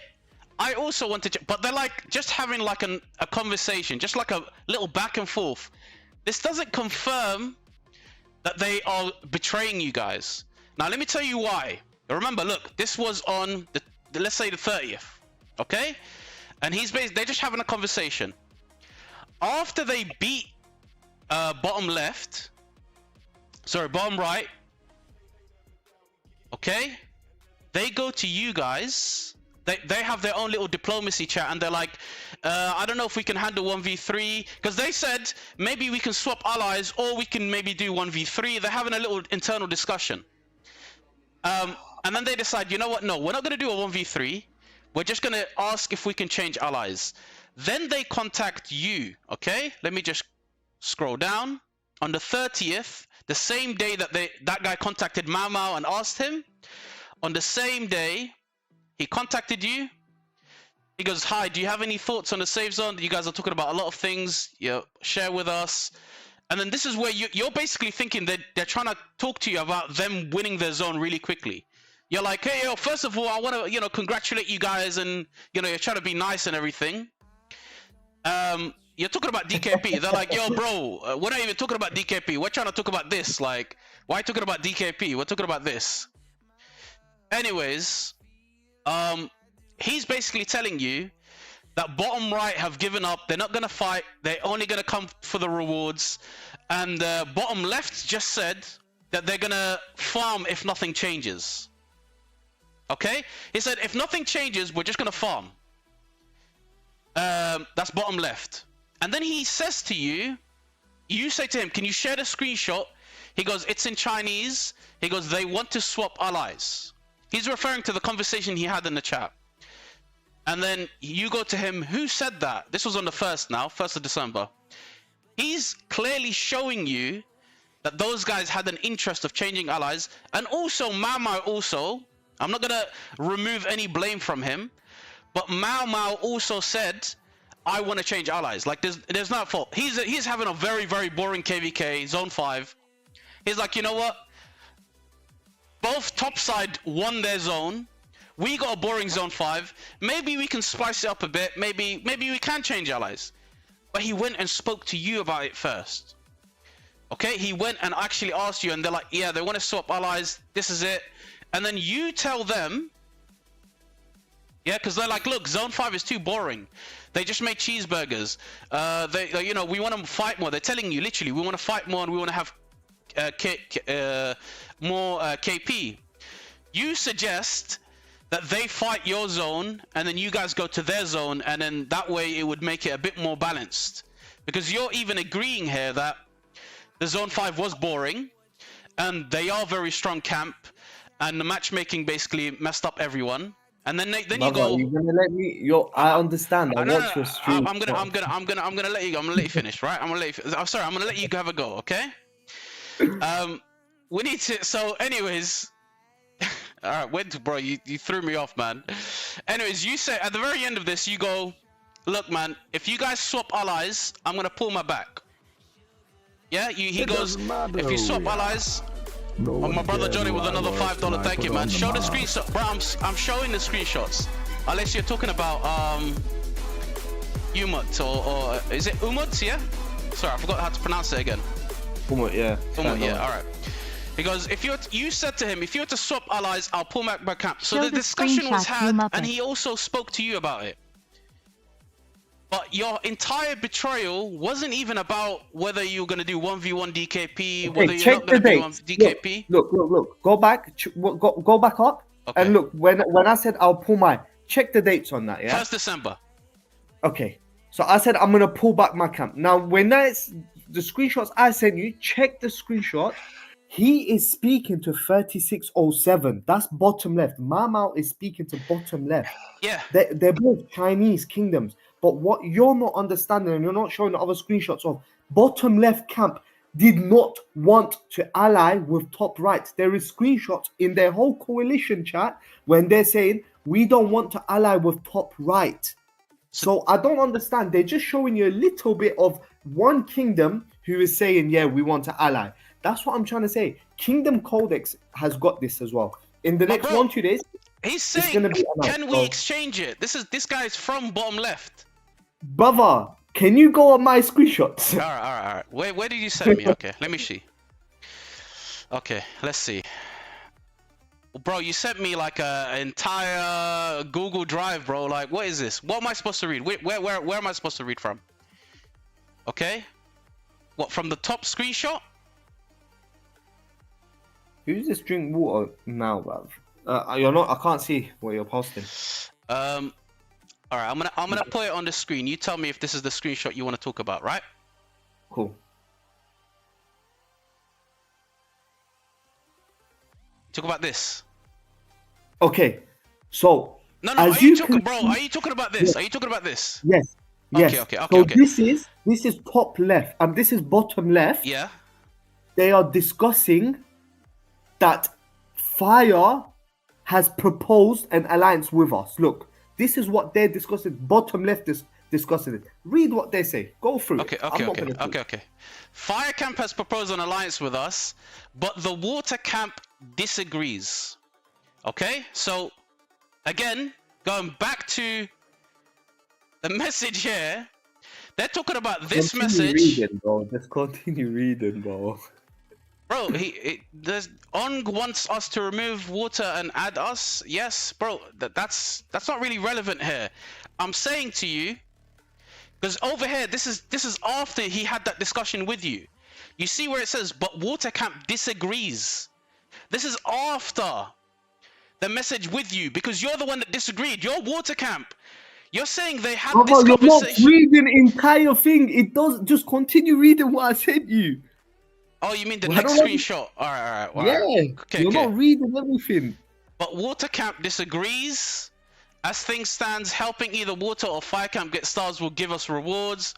I also want to, but they're like just having like a conversation, just like a little back and forth. This doesn't confirm that they are betraying you guys. Now, let me tell you why. Remember, look, this was on let's say the 30th, okay? And they're just having a conversation. After they beat bottom right, okay, they go to you guys. They have their own little diplomacy chat, and they're like, I don't know if we can handle 1v3, because they said maybe we can swap allies, or we can maybe do 1v3. They're having a little internal discussion, and then they decide, you know what? No, we're not going to do a 1v3. We're just going to ask if we can change allies. Then they contact you, okay? Let me just scroll down. On the 30th, the same day that that guy contacted Mau Mau and asked him, on the same day, he contacted you. He goes, hi, do you have any thoughts on the safe zone? You guys are talking about a lot of things. Share with us. And then this is where you're basically thinking that they're trying to talk to you about them winning their zone really quickly. You're like, hey, first of all, I want to, congratulate you guys, and, you're trying to be nice and everything. You're talking about DKP. They're like, yo, bro, we're not even talking about DKP. We're trying to talk about this. Like, why are you talking about DKP? We're talking about this. Anyways, he's basically telling you that bottom right have given up. They're not going to fight. They're only going to come for the rewards. And bottom left just said that they're going to farm if nothing changes. Okay? He said, if nothing changes, we're just going to farm. That's bottom left. And then he says to you, you say to him, can you share the screenshot? He goes, it's in Chinese. He goes, they want to swap allies. He's referring to the conversation he had in the chat. And then you go to him, who said that? This was on the 1st now, 1st of December. He's clearly showing you that those guys had an interest of changing allies. And also, Mao also, I'm not going to remove any blame from him, but Mao also said, I want to change allies. Like, there's no fault. He's having a very, very boring KVK, Zone 5. He's like, you know what? Both top side won their zone. We got a boring Zone 5. Maybe we can spice it up a bit. Maybe we can change allies. But he went and spoke to you about it first. Okay? He went and actually asked you, and they're like, yeah, they want to swap allies. This is it. And then you tell them, yeah, because they're like, look, Zone 5 is too boring. They just made cheeseburgers. You know, we want to fight more. They're telling you, literally, we want to fight more and we want to have more KP. You suggest that they fight your zone and then you guys go to their zone, and then that way it would make it a bit more balanced. Because you're even agreeing here that the Zone 5 was boring and they are very strong camp, and the matchmaking basically messed up everyone. And then you go.
You're gonna let me? I understand. I watch your stream.
I'm gonna let you finish, right? I'm sorry. I'm gonna let you have a go, okay? We need to. So, anyways, all right. Wait, bro. You threw me off, man. Anyways, you say at the very end of this, you go, look, man. If you guys swap allies, I'm gonna pull my back. Yeah. He goes. If you swap allies. Oh, my brother Johnny with another $5. Thank you, man. Show the screenshot, bro. I'm showing the screenshots. Unless you're talking about Umut or is it Umut? Yeah. Sorry, I forgot how to pronounce it again.
Umut, yeah.
Umut, yeah. All right. He goes, you said to him, if you were to swap allies, I'll pull back my camp. So the discussion was had, and he also spoke to you about it. But your entire betrayal wasn't even about whether you were going to do 1v1 DKP, whether you're not going to do 1 DKP.
Look. Go back. Go back up. Okay. And look, when I said I'll pull my, check the dates on that. Yeah.
1st December.
Okay. So I said I'm gonna pull back my camp. Now, when that's the screenshots I sent you, check the screenshot. He is speaking to 3607. That's bottom left. Mao is speaking to bottom left.
Yeah.
They're both Chinese kingdoms. But what you're not understanding, and you're not showing the other screenshots of, bottom left camp did not want to ally with top right. There is screenshots in their whole coalition chat when they're saying, we don't want to ally with top right. So I don't understand. They're just showing you a little bit of one kingdom who is saying, yeah, we want to ally. That's what I'm trying to say. Kingdom Codex has got this as well. In the next 1-2 days,
he's saying, can we exchange it? This guy is from bottom left.
Brother, can you go on my screenshots?
All right. Where did you send me? Okay, let me see. Okay, let's see. Bro, you sent me like an entire Google Drive, bro. Like, what is this? What am I supposed to read? Where am I supposed to read from? Okay. What, from the top screenshot?
Who's this drink water now, bruv? You're not. I can't see what you're posting.
All right, I'm gonna put it on the screen. You tell me if this is the screenshot you want to talk about, right?
Cool.
Talk about this.
Okay, so
no. Are you talking about this?
Yes.
Are you talking about this?
Yes.
Okay.
This is top left, and this is bottom left.
Yeah.
They are discussing that Fire has proposed an alliance with us. Look. This is what they're discussing. Bottom left is discussing it. Read what they say. Go through it.
Okay. Fire Camp has proposed an alliance with us, but the Water Camp disagrees. Okay? So, again, going back to the message here, they're talking about this message.
Reading, bro. Just continue reading, bro.
Bro, On wants us to remove water and add us. Yes, bro, that's not really relevant here. I'm saying to you, because over here, this is after he had that discussion with you. You see where it says, but Water Camp disagrees. This is after the message with you, because you're the one that disagreed. You're Water Camp. You're saying they had this conversation.
You're not reading the entire thing. It does. Just continue reading what I sent you.
Oh, you mean the next screenshot? All right.
Yeah. Okay, you're not reading everything.
but Water Camp disagrees. As things stands, helping either Water or Fire Camp get stars will give us rewards.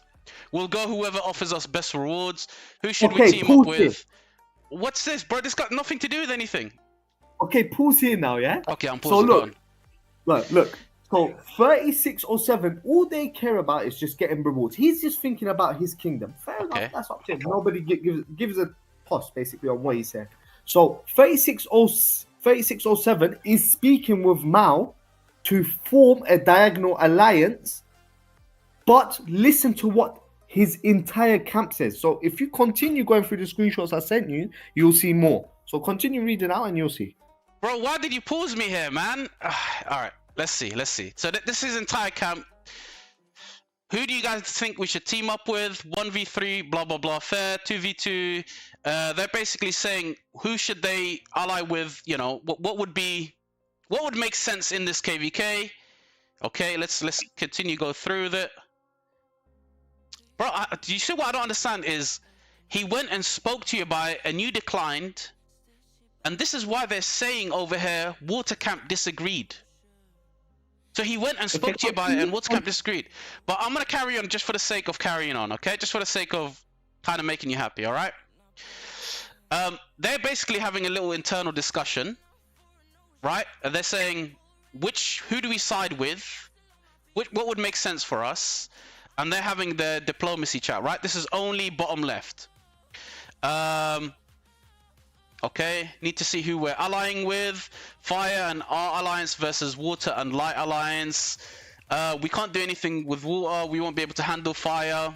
We'll go whoever offers us best rewards. Who should we team up with? What's this, bro? This got nothing to do with anything.
Okay, pause here now, yeah?
Okay, I'm
So
pausing.
look, look. So 3607, all they care about is just getting rewards. He's just thinking about his kingdom. Fair enough, that's up to him. Nobody gives a toss basically on what he said. So 3607 is speaking with Mao to form a diagonal alliance, but listen to what his entire camp says. So if you continue going through the screenshots I sent you, you'll see more. So continue reading out and you'll see.
Bro, why did you pause me here, man? All right, let's see. So this is entire camp. Who do you guys think we should team up with? 1v3, blah, blah, blah, fair, 2v2. They're basically saying who should they ally with, you know, what would make sense in this KVK? Okay, let's continue go through with it. Bro, do you see what I don't understand is he went and spoke to you about it and you declined. And this is why they're saying over here, Water Camp disagreed. So he went and spoke to you about it and Water Camp disagreed. But I'm going to carry on just for the sake of carrying on, okay? Just for the sake of kind of making you happy, all right? They're basically having a little internal discussion, right? And they're saying, who do we side with? What would make sense for us? And they're having their diplomacy chat, right? This is only bottom left. Okay, need to see who we're allying with. Fire and our alliance versus Water and Light alliance. We can't do anything with Water. We won't be able to handle Fire.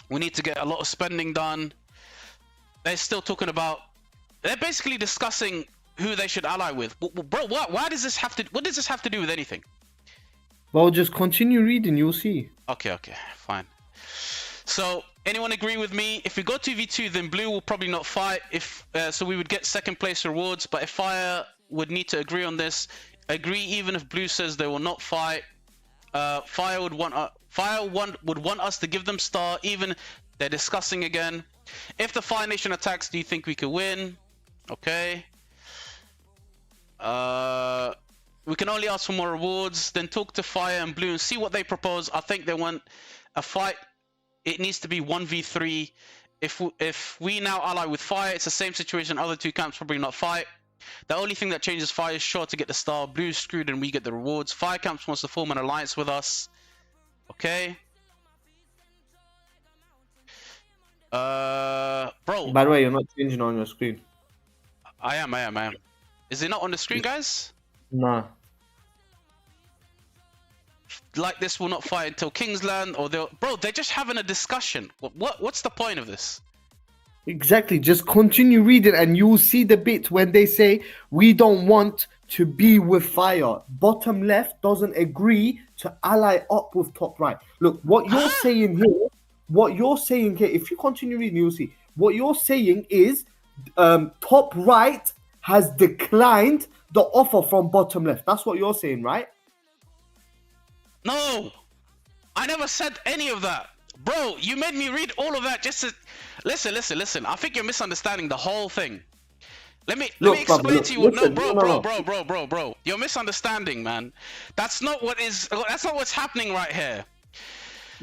We need to get a lot of spending done. They're still talking about... They're basically discussing who they should ally with. Bro, why does this have to... What does this have to do with anything?
Well, just continue reading, you'll see.
Okay, fine. So, anyone agree with me? If we go 2v2, then Blue will probably not fight. So we would get second place rewards. But if Fire would need to agree on this, agree even if Blue says they will not fight. Fire would want us to give them star, even they're discussing again. If the Fire Nation attacks, do you think we could win? Okay. We can only ask for more rewards. Then talk to Fire and Blue and see what they propose. I think they want a fight. It needs to be 1v3. If we now ally with Fire, it's the same situation. Other two camps probably not fight. The only thing that changes Fire is sure to get the star. Blue's screwed and we get the rewards. Fire camps wants to form an alliance with us. Okay. Bro.
By the way, you're not changing on your screen.
I am. Is it not on the screen, guys?
Nah.
Like this will not fight until Kingsland, or they're just having a discussion. What's the point of this?
Exactly. Just continue reading and you'll see the bit when they say we don't want to be with Fire. Bottom left doesn't agree to ally up with top right. Look, what you're saying here, if you continue reading, you'll see. What you're saying is top right has declined the offer from bottom left. That's what you're saying, right?
No, I never said any of that. Bro, you made me read all of that just to... Listen. I think you're misunderstanding the whole thing. Let me explain to you. Bro. You're misunderstanding, man. That's not what's happening right here.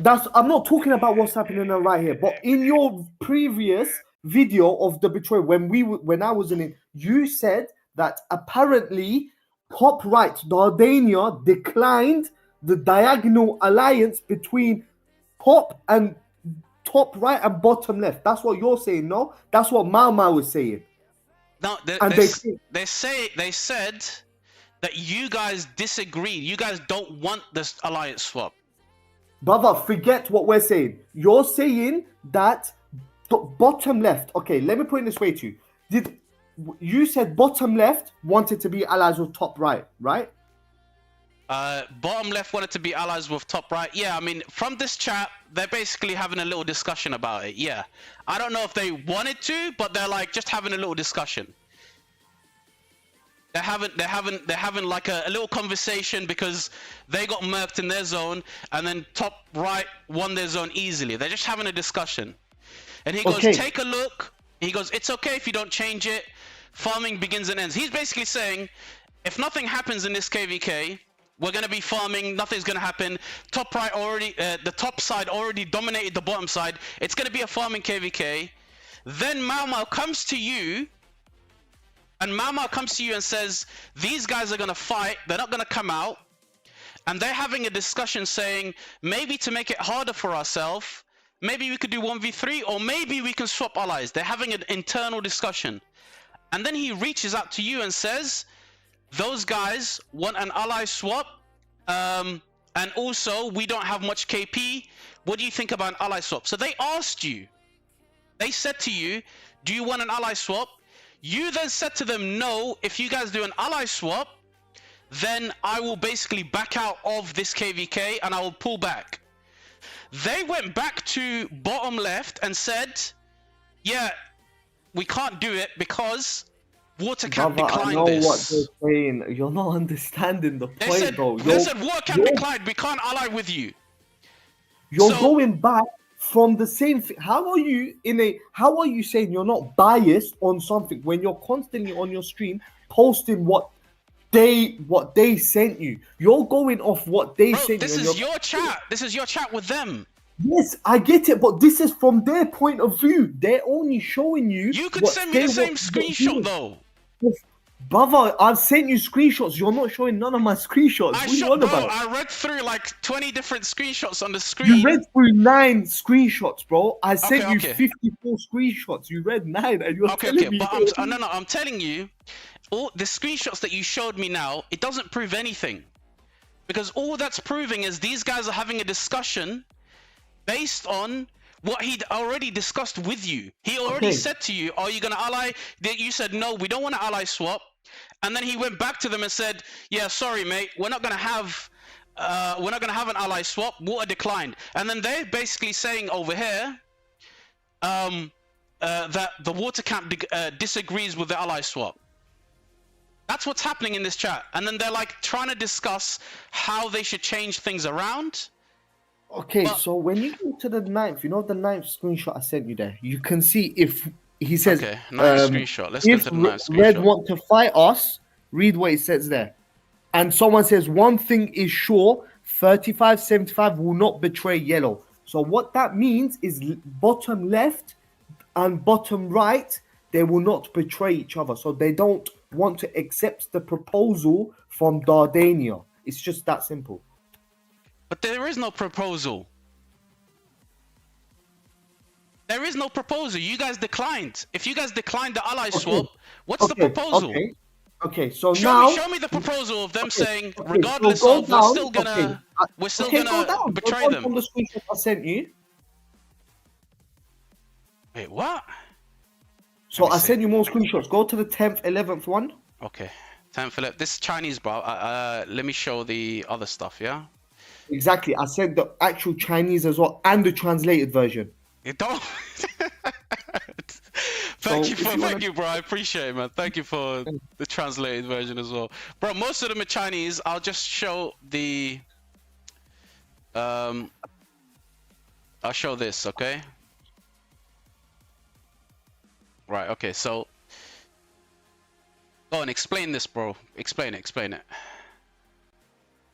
I'm not talking about what's happening right here. But in your previous video of the betrayal, when I was in it, you said that apparently top right, Dardania, declined the diagonal alliance between top right and bottom left. That's what you're saying, no? That's what Mao was saying.
No, they said that you guys disagree. You guys don't want this alliance swap.
Brother, forget what we're saying. You're saying that bottom left. Okay, let me put it this way to you. You said bottom left wanted to be allies with top right, right?
Bottom left wanted to be allies with top right. Yeah, I mean, from this chat, they're basically having a little discussion about it. Yeah, I don't know if they wanted to, but they're like just having a little discussion. They're having like a little conversation because they got murked in their zone, and then top right won their zone easily. They're just having a discussion, and he goes, "Take a look." He goes, "It's okay if you don't change it. Farming begins and ends." He's basically saying, If nothing happens in this KVK, we're gonna be farming. Nothing's gonna happen. Top right already, the top side already dominated the bottom side. It's gonna be a farming KVK. Then Mau Mau comes to you, and Mau Mau comes to you and says, "These guys are gonna fight. They're not gonna come out." And they're having a discussion saying, maybe to make it harder for ourselves, maybe we could do 1v3, or maybe we can swap allies. They're having an internal discussion. And then he reaches out to you and says, those guys want an ally swap, and also we don't have much KP. What do you think about an ally swap? So they asked you, they said to you, do you want an ally swap? You then said to them, no, if you guys do an ally swap, then I will basically back out of this KVK and I will pull back. They went back to bottom left and said, yeah, we can't do it because Watercamp declined
I know
this.
what they're saying. You're not understanding the point, though.
They said Watercamp declined, we can't ally with you.
You're going back from the same thing. How are you saying you're not biased on something when you're constantly on your stream posting what they sent you? You're going off what they sent you.
This is your chat. This is your chat with them.
Yes, I get it, but this is from their point of view. They're only showing you.
You could send me the same screenshot though.
Brother, I've sent you screenshots. You're not showing none of my screenshots.
I read through like 20 different screenshots on the screen.
You read through 9 screenshots, bro. I sent you
okay.
54 screenshots. You read 9, and you're telling me.
But I'm telling you, all the screenshots that you showed me now, it doesn't prove anything, because all that's proving is these guys are having a discussion based on what he'd already discussed with you. He already said to you, are you going to ally? You said, no, we don't want to ally swap. And then he went back to them and said, yeah, sorry, mate, we're not going to have an ally swap. Water declined. And then they're basically saying over here that the water camp disagrees with the ally swap. That's what's happening in this chat. And then they're like trying to discuss how they should change things around.
Okay, so when you go to the 9th, you know the 9th screenshot I sent you there, you can see if he says,
okay, 9th screenshot. Let's go to the 9th screenshot.
Red want to fight us, read what it says there. And someone says, one thing is sure, 35-75 will not betray yellow. So what that means is bottom left and bottom right, they will not betray each other. So they don't want to accept the proposal from Dardania. It's just that simple.
But there is no proposal. There is no proposal. You guys declined. If you guys declined the ally swap, what's the proposal?
Okay, so
show me the proposal of them saying, regardless of, we're still gonna betray them.
On the screenshot I sent you.
Wait, what?
So I sent you more screenshots. Go to the 10th, 11th one.
Okay, 10th, 11th. This is Chinese, bro. Let me show the other stuff, yeah?
Exactly. I said the actual Chinese as well, and the translated version.
You don't. Thank you, bro. I appreciate it, man. Thank you for the translated version as well, bro. Most of them are Chinese. I'll just show the. I'll show this, okay? Right. Okay. So. Go on. Explain this, bro. Explain it.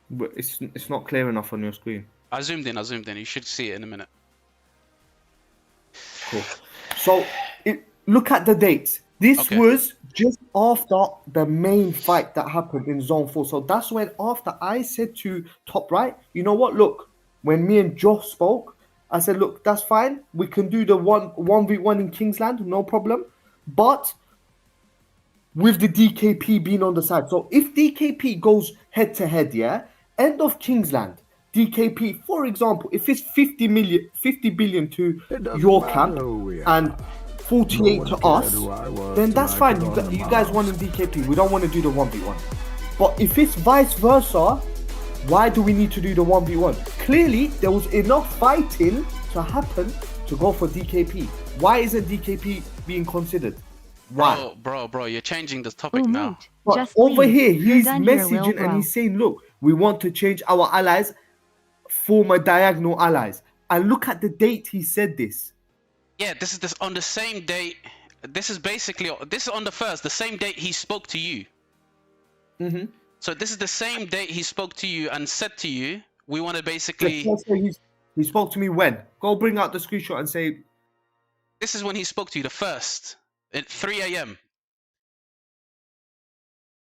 But it's not clear enough on your screen.
I zoomed in. You should see it in a minute.
Cool. So look at the dates. This was just after the main fight that happened in Zone 4. So that's when, after I said to top right, you know what? Look, when me and Josh spoke, I said, look, that's fine. We can do the 1v1 in Kingsland, no problem. But with the DKP being on the side. So if DKP goes head to head, yeah, end of Kingsland, DKP, for example, if it's 50 billion to your camp and 48 to us, then that's fine. You guys want a DKP. We don't want to do the 1v1. But if it's vice versa, why do we need to do the 1v1? Clearly, there was enough fighting to happen to go for DKP. Why isn't DKP being considered? Why?
Bro, you're changing the topic now.
But over here, he's messaging and he's saying, look, we want to change our allies, form a diagonal allies. And look at the date he said this.
Yeah, this is on the same date. This is on the 1st, the same date he spoke to you.
Mm-hmm.
So this is the same date he spoke to you and said to you, we want to
Let's
basically.
say he spoke to me when. Go bring out the screenshot and say.
This is when he spoke to you, the first, at 3 a.m.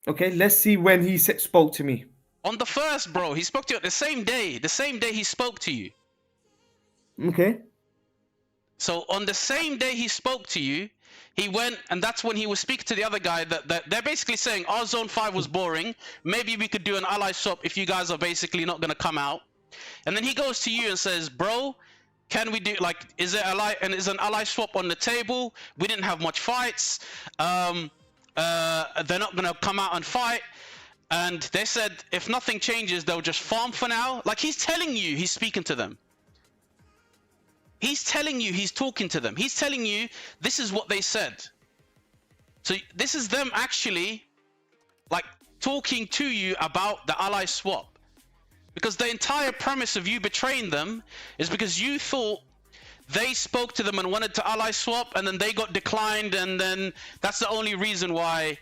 Okay, let's see when he spoke to me.
On the first, bro. He spoke to you the same day. The same day he spoke to you.
Okay.
So on the same day he spoke to you, he went, and that's when he was speaking to the other guy that they're basically saying our zone 5 was boring. Maybe we could do an ally swap if you guys are basically not gonna come out. And then he goes to you and says, bro, can we do, like, is an ally swap on the table? We didn't have much fights. They're not gonna come out and fight. And they said if nothing changes, they'll just farm for now. Like, he's telling you he's speaking to them. He's telling you he's talking to them. He's telling you this is what they said. So this is them actually, like, talking to you about the ally swap. Because the entire premise of you betraying them is because you thought they spoke to them and wanted to ally swap, and then they got declined, and then that's the only reason why,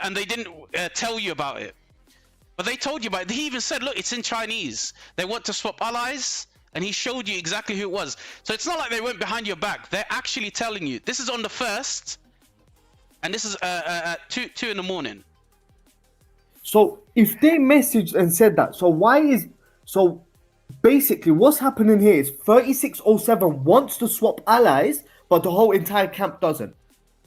and they didn't tell you about it. But they told you about it. He even said, look, it's in Chinese. They want to swap allies, and he showed you exactly who it was. So it's not like they went behind your back. They're actually telling you. This is on the 1st, and this is at 2 in the morning.
So if they messaged and said that, so basically what's happening here is 3607 wants to swap allies, but the whole entire camp doesn't.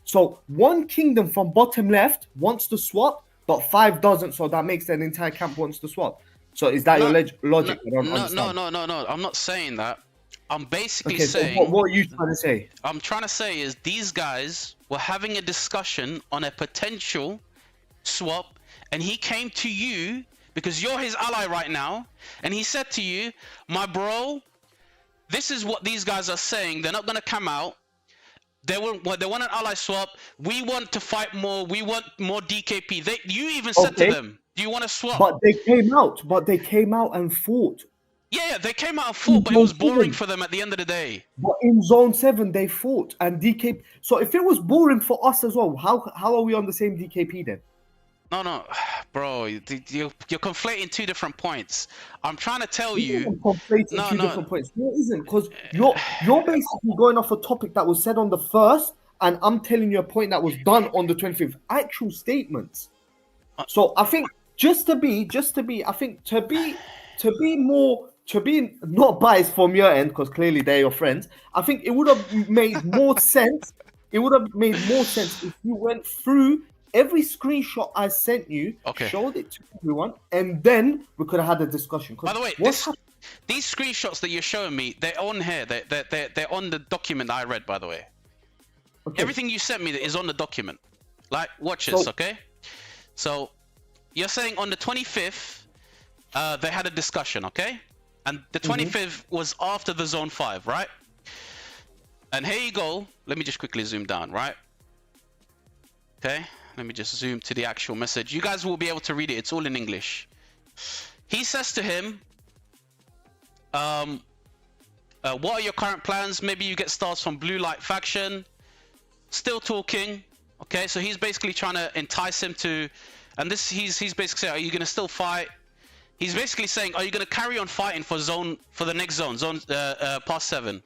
So one kingdom from bottom left wants to swap, but 5 doesn't, so that makes an entire camp wants to swap. So is that your logic? I don't understand.
No. I'm not saying that. I'm basically
Okay,
saying.
so what are you trying to say?
I'm trying to say is these guys were having a discussion on a potential swap, and he came to you because you're his ally right now, and he said to you, my bro, this is what these guys are saying. They're not gonna come out. They want an ally swap. We want to fight more. We want more DKP. You even said to them, do you want to swap?
But they came out and fought.
Yeah, they came out and fought, but it was boring for them at the end of the day.
But in Zone 7, they fought and DKP. So if it was boring for us as well, how are we on the same DKP then?
No, bro, you're conflating two different points. I'm trying to tell you.
Different points. No, it isn't, because you're basically going off a topic that was said on the 1st, and I'm telling you a point that was done on the 25th. Actual statements. So I think to be not biased from your end, because clearly they're your friends, I think it would have made more sense. It would have made more sense if you went through every screenshot I sent you, showed it to everyone, and then we could have had a discussion.
By the way, these screenshots that you're showing me, they're on here. They're on the document I read, by the way. Okay. Everything you sent me is on the document. Like, watch this, okay? So, you're saying on the 25th, they had a discussion, okay? And the 25th was after the Zone 5, right? And here you go. Let me just quickly zoom down, right? Okay. Let me just zoom to the actual message. You guys will be able to read it. It's all in English. He says to him, what are your current plans? Maybe you get stars from Blue Light Faction. Still talking. Okay, so he's basically trying to entice him to, and this he's basically saying, are you going to still fight? He's basically saying, are you going to carry on fighting for the next zone past 7?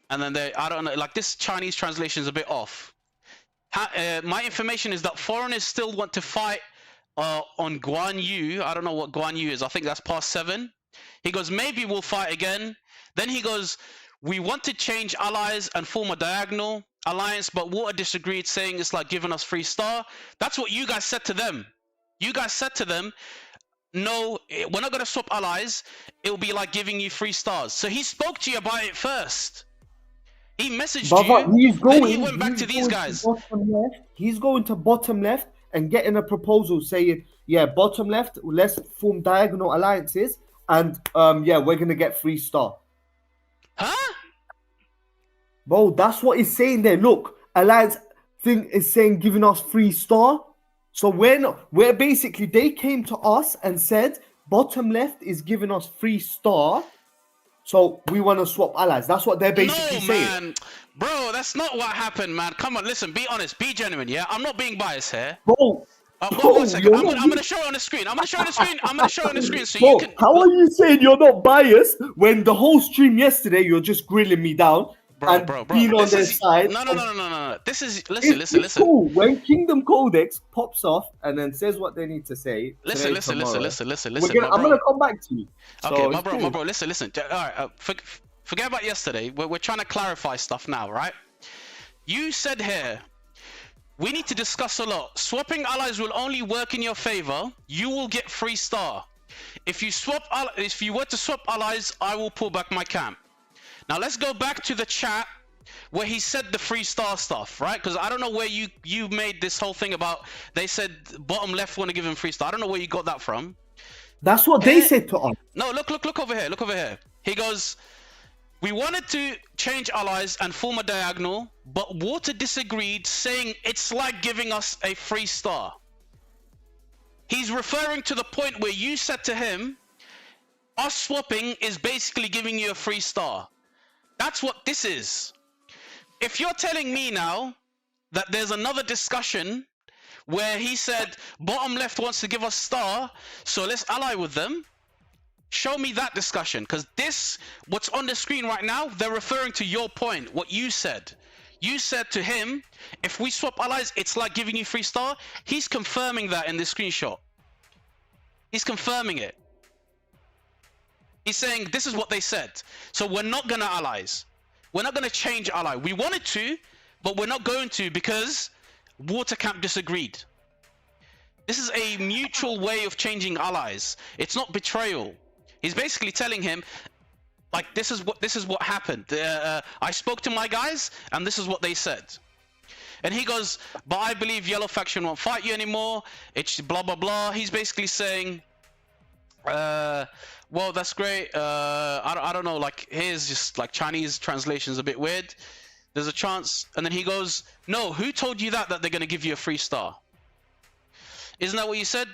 And then I don't know, like, this Chinese translation is a bit off. My information is that foreigners still want to fight on Guan Yu. I don't know what Guan Yu is. I think that's past 7. He goes, maybe we'll fight again. Then he goes, we want to change allies and form a diagonal alliance, but Water disagreed, saying it's like giving us free star. That's what you guys said to them. You guys said to them, no, we're not going to swap allies. It'll be like giving you free stars. So he spoke to you about it first. He messaged you, then he went back to these guys.
He's going to bottom left and getting a proposal saying, yeah, bottom left, let's form diagonal alliances, and yeah, we're going to get free star.
Huh?
Bro, that's what he's saying there. Look, alliance thing is saying giving us free star. So we're basically, they came to us and said, bottom left is giving us free star. So we want to swap allies. That's what they're basically
No,
saying.
man. Bro, that's not what happened, man. Come on, listen, be honest, be genuine, yeah? I'm not being biased here.
Bro,
One second.
you're
I'm
not-
gonna show it on the screen. I'm gonna show it on the screen. I'm gonna show it on the screen so
Bro,
you can.
how are you saying you're not biased when the whole stream yesterday you're just grilling me down and being on
This
their
is
side?
no. This is
It's
listen.
cool when Kingdom Codex pops off and then says what they need to say.
Listen.
I'm gonna come back to you.
Okay,
So
my
it's
bro,
cool.
listen. All right, forget about yesterday. We're trying to clarify stuff now, right? You said here, we need to discuss a lot. Swapping allies will only work in your favor. You will get 3-star. If you were to swap allies, I will pull back my camp. Now let's go back to the chat where he said the 3-star stuff, right? Because I don't know where you made this whole thing about. They said bottom left want to give him 3-star. I don't know where you got that from.
That's what they said to us.
No, look over here. Look over here. He goes, we wanted to change allies and form a diagonal, but Water disagreed, saying it's like giving us a 3-star. He's referring to the point where you said to him, us swapping is basically giving you a 3-star. That's what this is. If you're telling me now that there's another discussion where he said bottom left wants to give us star, so let's ally with them, show me that discussion. Because what's on the screen right now, they're referring to your point, what you said. You said to him, if we swap allies, it's like giving you 3-star. He's confirming that in this screenshot. He's confirming it. He's saying this is what they said. So we're not gonna allies. We're not gonna change ally. We wanted to, but we're not going to because Watercamp disagreed. This is a mutual way of changing allies. It's not betrayal. He's basically telling him, like, this is what happened. I spoke to my guys, and this is what they said. And he goes, but I believe Yellow Faction won't fight you anymore. It's blah blah blah. He's basically saying, well, that's great. I don't know. Like, here's just like Chinese translation's a bit weird. There's a chance, and then he goes, no, who told you that they're gonna give you a 3-star? Isn't that what you said?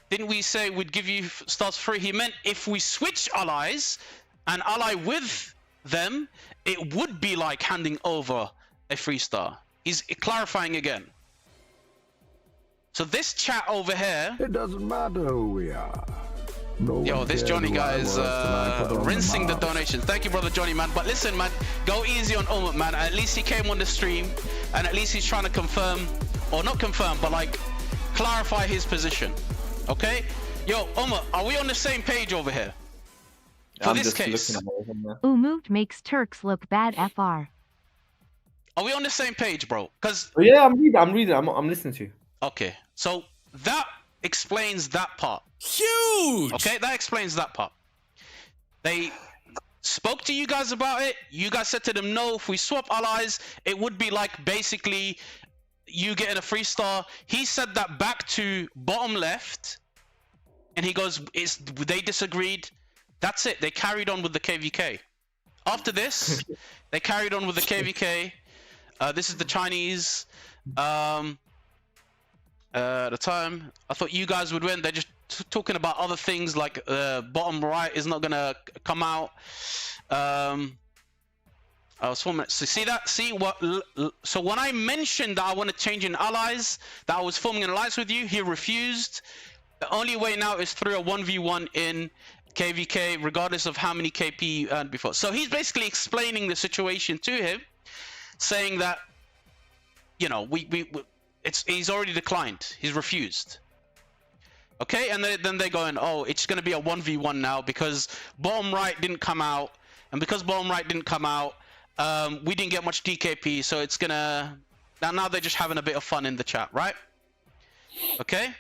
Didn't we say we'd give you stars free? He meant if we switch allies and ally with them, it would be like handing over a 3-star. He's clarifying again. So this chat over here.
It doesn't matter who we are. No
Yo,
one
this
cared
Johnny
who I
guy is
was till I put on
rinsing the
mask.
donations. Thank you, brother Johnny, man. But listen, man, go easy on Umut, man. At least he came on the stream, and at least he's trying to confirm, or not confirm, but like clarify his position. Okay? Yo, Umut, are we on the same page over here? For this case.
Umut makes Turks look bad FR.
Are we on the same page, bro? Because
Yeah, I'm reading. I'm listening to you.
okay, so that explains that part.
Huge.
Okay, that explains that part. They spoke to you guys about it. You guys said to them, no, if we swap allies, it would be like basically you getting a 3-star. He said that back to bottom left, and he goes, they disagreed. That's it. They carried on with the KVK. After this, they carried on with the KVK. This is the Chinese. At the time, I thought you guys would win. They're just talking about other things like bottom right is not gonna come out. I was forming. So see that? See what? So when I mentioned that I want to change in allies, that I was forming an alliance with you, he refused. The only way now is through a 1v1 in KVK, regardless of how many KP you earned before. So he's basically explaining the situation to him, saying that, you know, he's already declined. He's refused. Okay, and then they're going, oh, it's going to be a 1v1 now because bottom right didn't come out, and because bottom right didn't come out, we didn't get much DKP, so it's gonna. Now they're just having a bit of fun in the chat, right? Okay.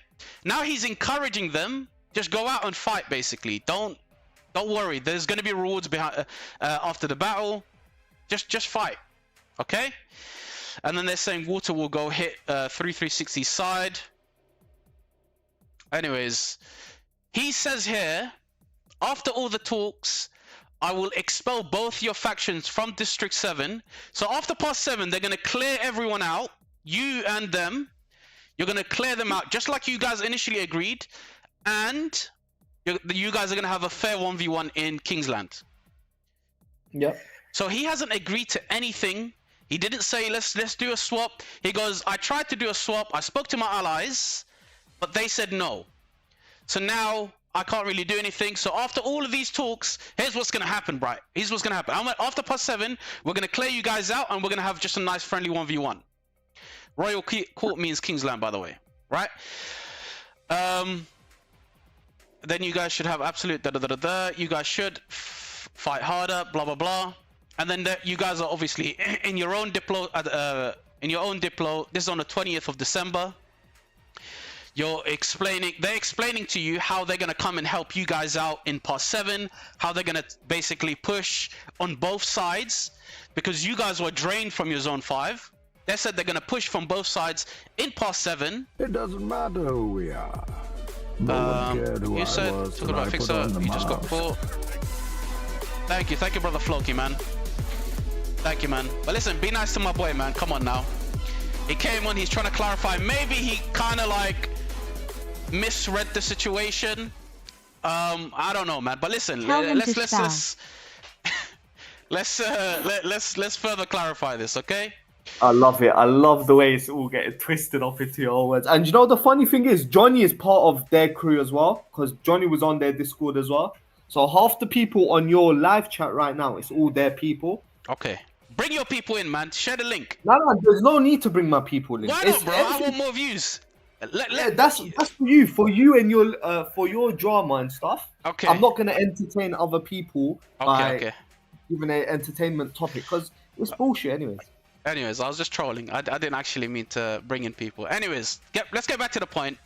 Now he's encouraging them. Just go out and fight, basically. Don't worry. There's gonna be rewards behind after the battle. Just fight. Okay. And then they're saying Water will go hit 360 side. Anyways, he says here, after all the talks, I will expel both your factions from District 7. So after Pass 7, they're going to clear everyone out. You and them. You're going to clear them out, just like you guys initially agreed. And you guys are going to have a fair 1v1 in Kingsland.
Yep.
So he hasn't agreed to anything. He didn't say let's do a swap. He goes, I tried to do a swap. I spoke to my allies, but they said no. So now I can't really do anything. So after all of these talks, here's what's gonna happen, right? Here's what's gonna happen. After +7, we're gonna clear you guys out, and we're gonna have just a nice friendly 1v1. Royal Court means Kingsland, by the way, right? Then you guys should have absolute You guys should fight harder, blah blah blah. And then you guys are obviously in your own diplo. This is on the 20th of December. They're explaining to you how they're gonna come and help you guys out in +7, how they're gonna basically push on both sides, because you guys were drained from your zone 5. They said they're gonna push from both sides in +7.
It doesn't matter who we are. No one cared who
You
I
said
was
talking
till I
about
put
Fixer,
on the
you just got
mask.
caught. Thank you, brother Floki, man. Thank you, man. But listen, be nice to my boy, man. Come on now. He came on, he's trying to clarify. Maybe he kind of like misread the situation. I don't know, man. But listen, let's further clarify this, okay?
I love it. I love the way it's all getting twisted off into your own words. And you know the funny thing is, Johnny is part of their crew as well, because Johnny was on their Discord as well. So half the people on your live chat right now, it's all their people.
Okay. Bring your people in, man. Share the link.
No, there's no need to bring my people in.
Why not, bro? I want more views.
That's for you and your for your drama and stuff.
Okay.
I'm not gonna entertain other people by
Okay.
giving an entertainment topic because it's bullshit, anyways.
Anyways, I was just trolling. I didn't actually mean to bring in people. Anyways, let's get back to the point.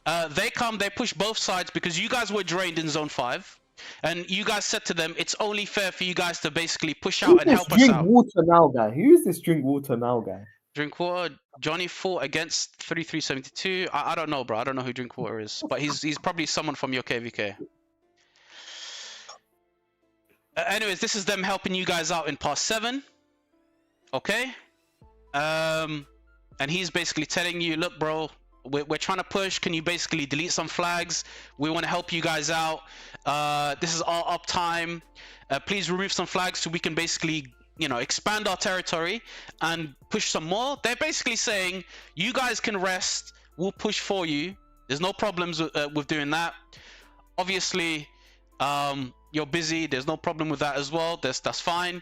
They push both sides because you guys were drained in zone 5. And you guys said to them, it's only fair for you guys to basically push out and help us
Drink
out.
water now, guy. Who is this drink water now, guy?
Drink water. Johnny fought against 3372. I don't know, bro. I don't know who Drink Water is, but he's probably someone from your KVK. Anyways, this is them helping you guys out in +7. Okay. And he's basically telling you, look, bro, we're trying to push. Can you basically delete some flags? We want to help you guys out. This is our uptime. Please remove some flags so we can basically, expand our territory and push some more. They're basically saying, you guys can rest. We'll push for you. There's no problems with doing that. Obviously, you're busy. There's no problem with that as well. That's fine.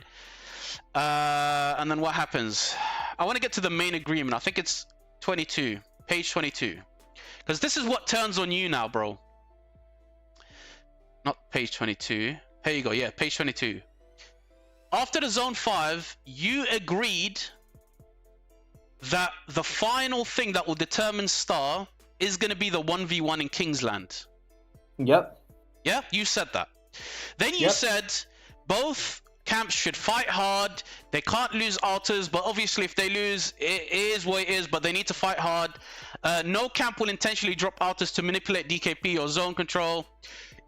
And then what happens? I want to get to the main agreement. I think it's 22. Page 22, because this is what turns on you now, bro. Not page 22. Here you go. Yeah, page 22. After the zone 5, you agreed that the final thing that will determine star is going to be the 1v1 in Kingsland.
Yep.
Yeah, you said that. Then you said both camps should fight hard. They can't lose altars, but obviously if they lose, it is what it is, but they need to fight hard. No camp will intentionally drop altars to manipulate DKP or zone control.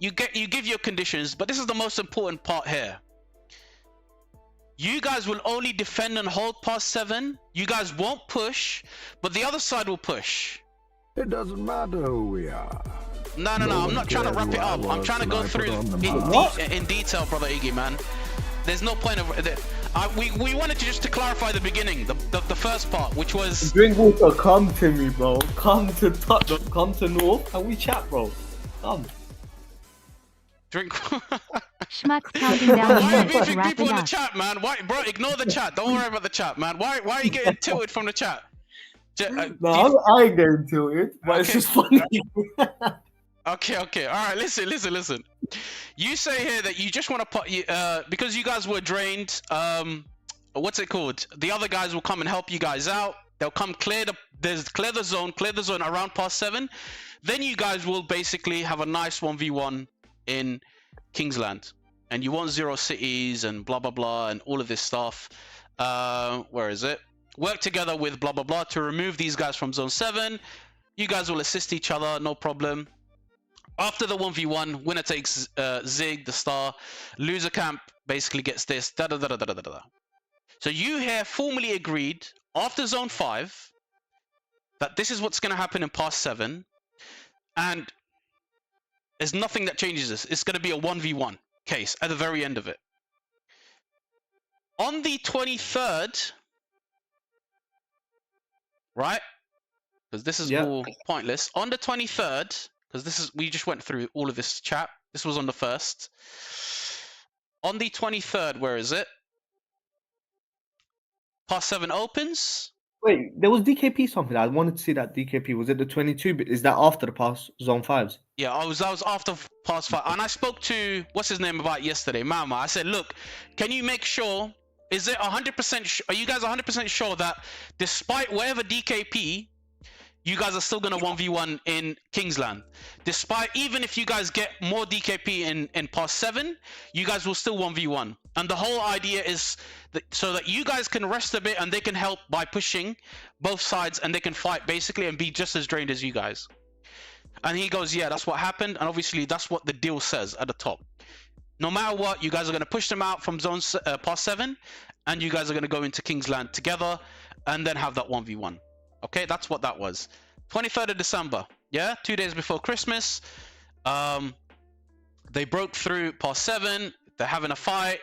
You give your conditions, but this is the most important part here. You guys will only defend and hold +7. You guys won't push, but the other side will push.
It doesn't matter who we are.
No, I'm not trying to wrap it up. I'm trying to go through in detail, brother Iggy, man. There's no point of we wanted to clarify the beginning, the first part, which was
Drink water. Come to me, bro. Come to Tottenham. Come to North, and we chat, bro. Come.
Drink.
Schmuck's counting down the
Why are you
minutes to
moving
wrap
people
it
in the
up.
chat, man? Why, bro? Ignore the chat. Don't worry about the chat, man. Why are you getting tilted from the chat?
No, I ain't getting tilted, but it's
Okay.
just funny.
Okay. All right. Listen. You say here that you just want to put because you guys were drained. What's it called? The other guys will come and help you guys out. They'll come clear the zone around +7. Then you guys will basically have a nice 1v1 in Kingsland, and you want 0 cities and blah blah blah and all of this stuff. Where is it? Work together with blah blah blah to remove these guys from zone 7. You guys will assist each other, no problem. After the 1v1, winner takes Zig, the star. Loser camp basically gets this. So you here formally agreed after zone 5 that this is what's going to happen in +7, and there's nothing that changes this. It's going to be a 1v1 case at the very end of it. On the 23rd, right? Because this is
Yeah.
all pointless. On the 23rd, because we just went through all of this chat. This was on the 1st. On the 23rd, where is it? Past 7 opens.
Wait, there was DKP something. I wanted to see that DKP. Was it the 22? Is that after the pass zone 5s?
Yeah, I was after past 5, and I spoke to what's his name about yesterday, Mama. I said, look, can you make sure? Is it 100%? Are you guys 100% sure that despite whatever DKP, you guys are still gonna 1v1 in Kingsland? Despite, even if you guys get more DKP in past 7, you guys will still 1v1. And the whole idea is that so that you guys can rest a bit and they can help by pushing both sides, and they can fight basically and be just as drained as you guys. And he goes, yeah, that's what happened, and obviously that's what the deal says at the top. No matter what, you guys are going to push them out from zone past 7, and you guys are going to go into Kingsland together and then have that 1v1. Okay, that's what that was. 23rd of December, yeah, 2 days before Christmas. They broke through past 7. They're having a fight.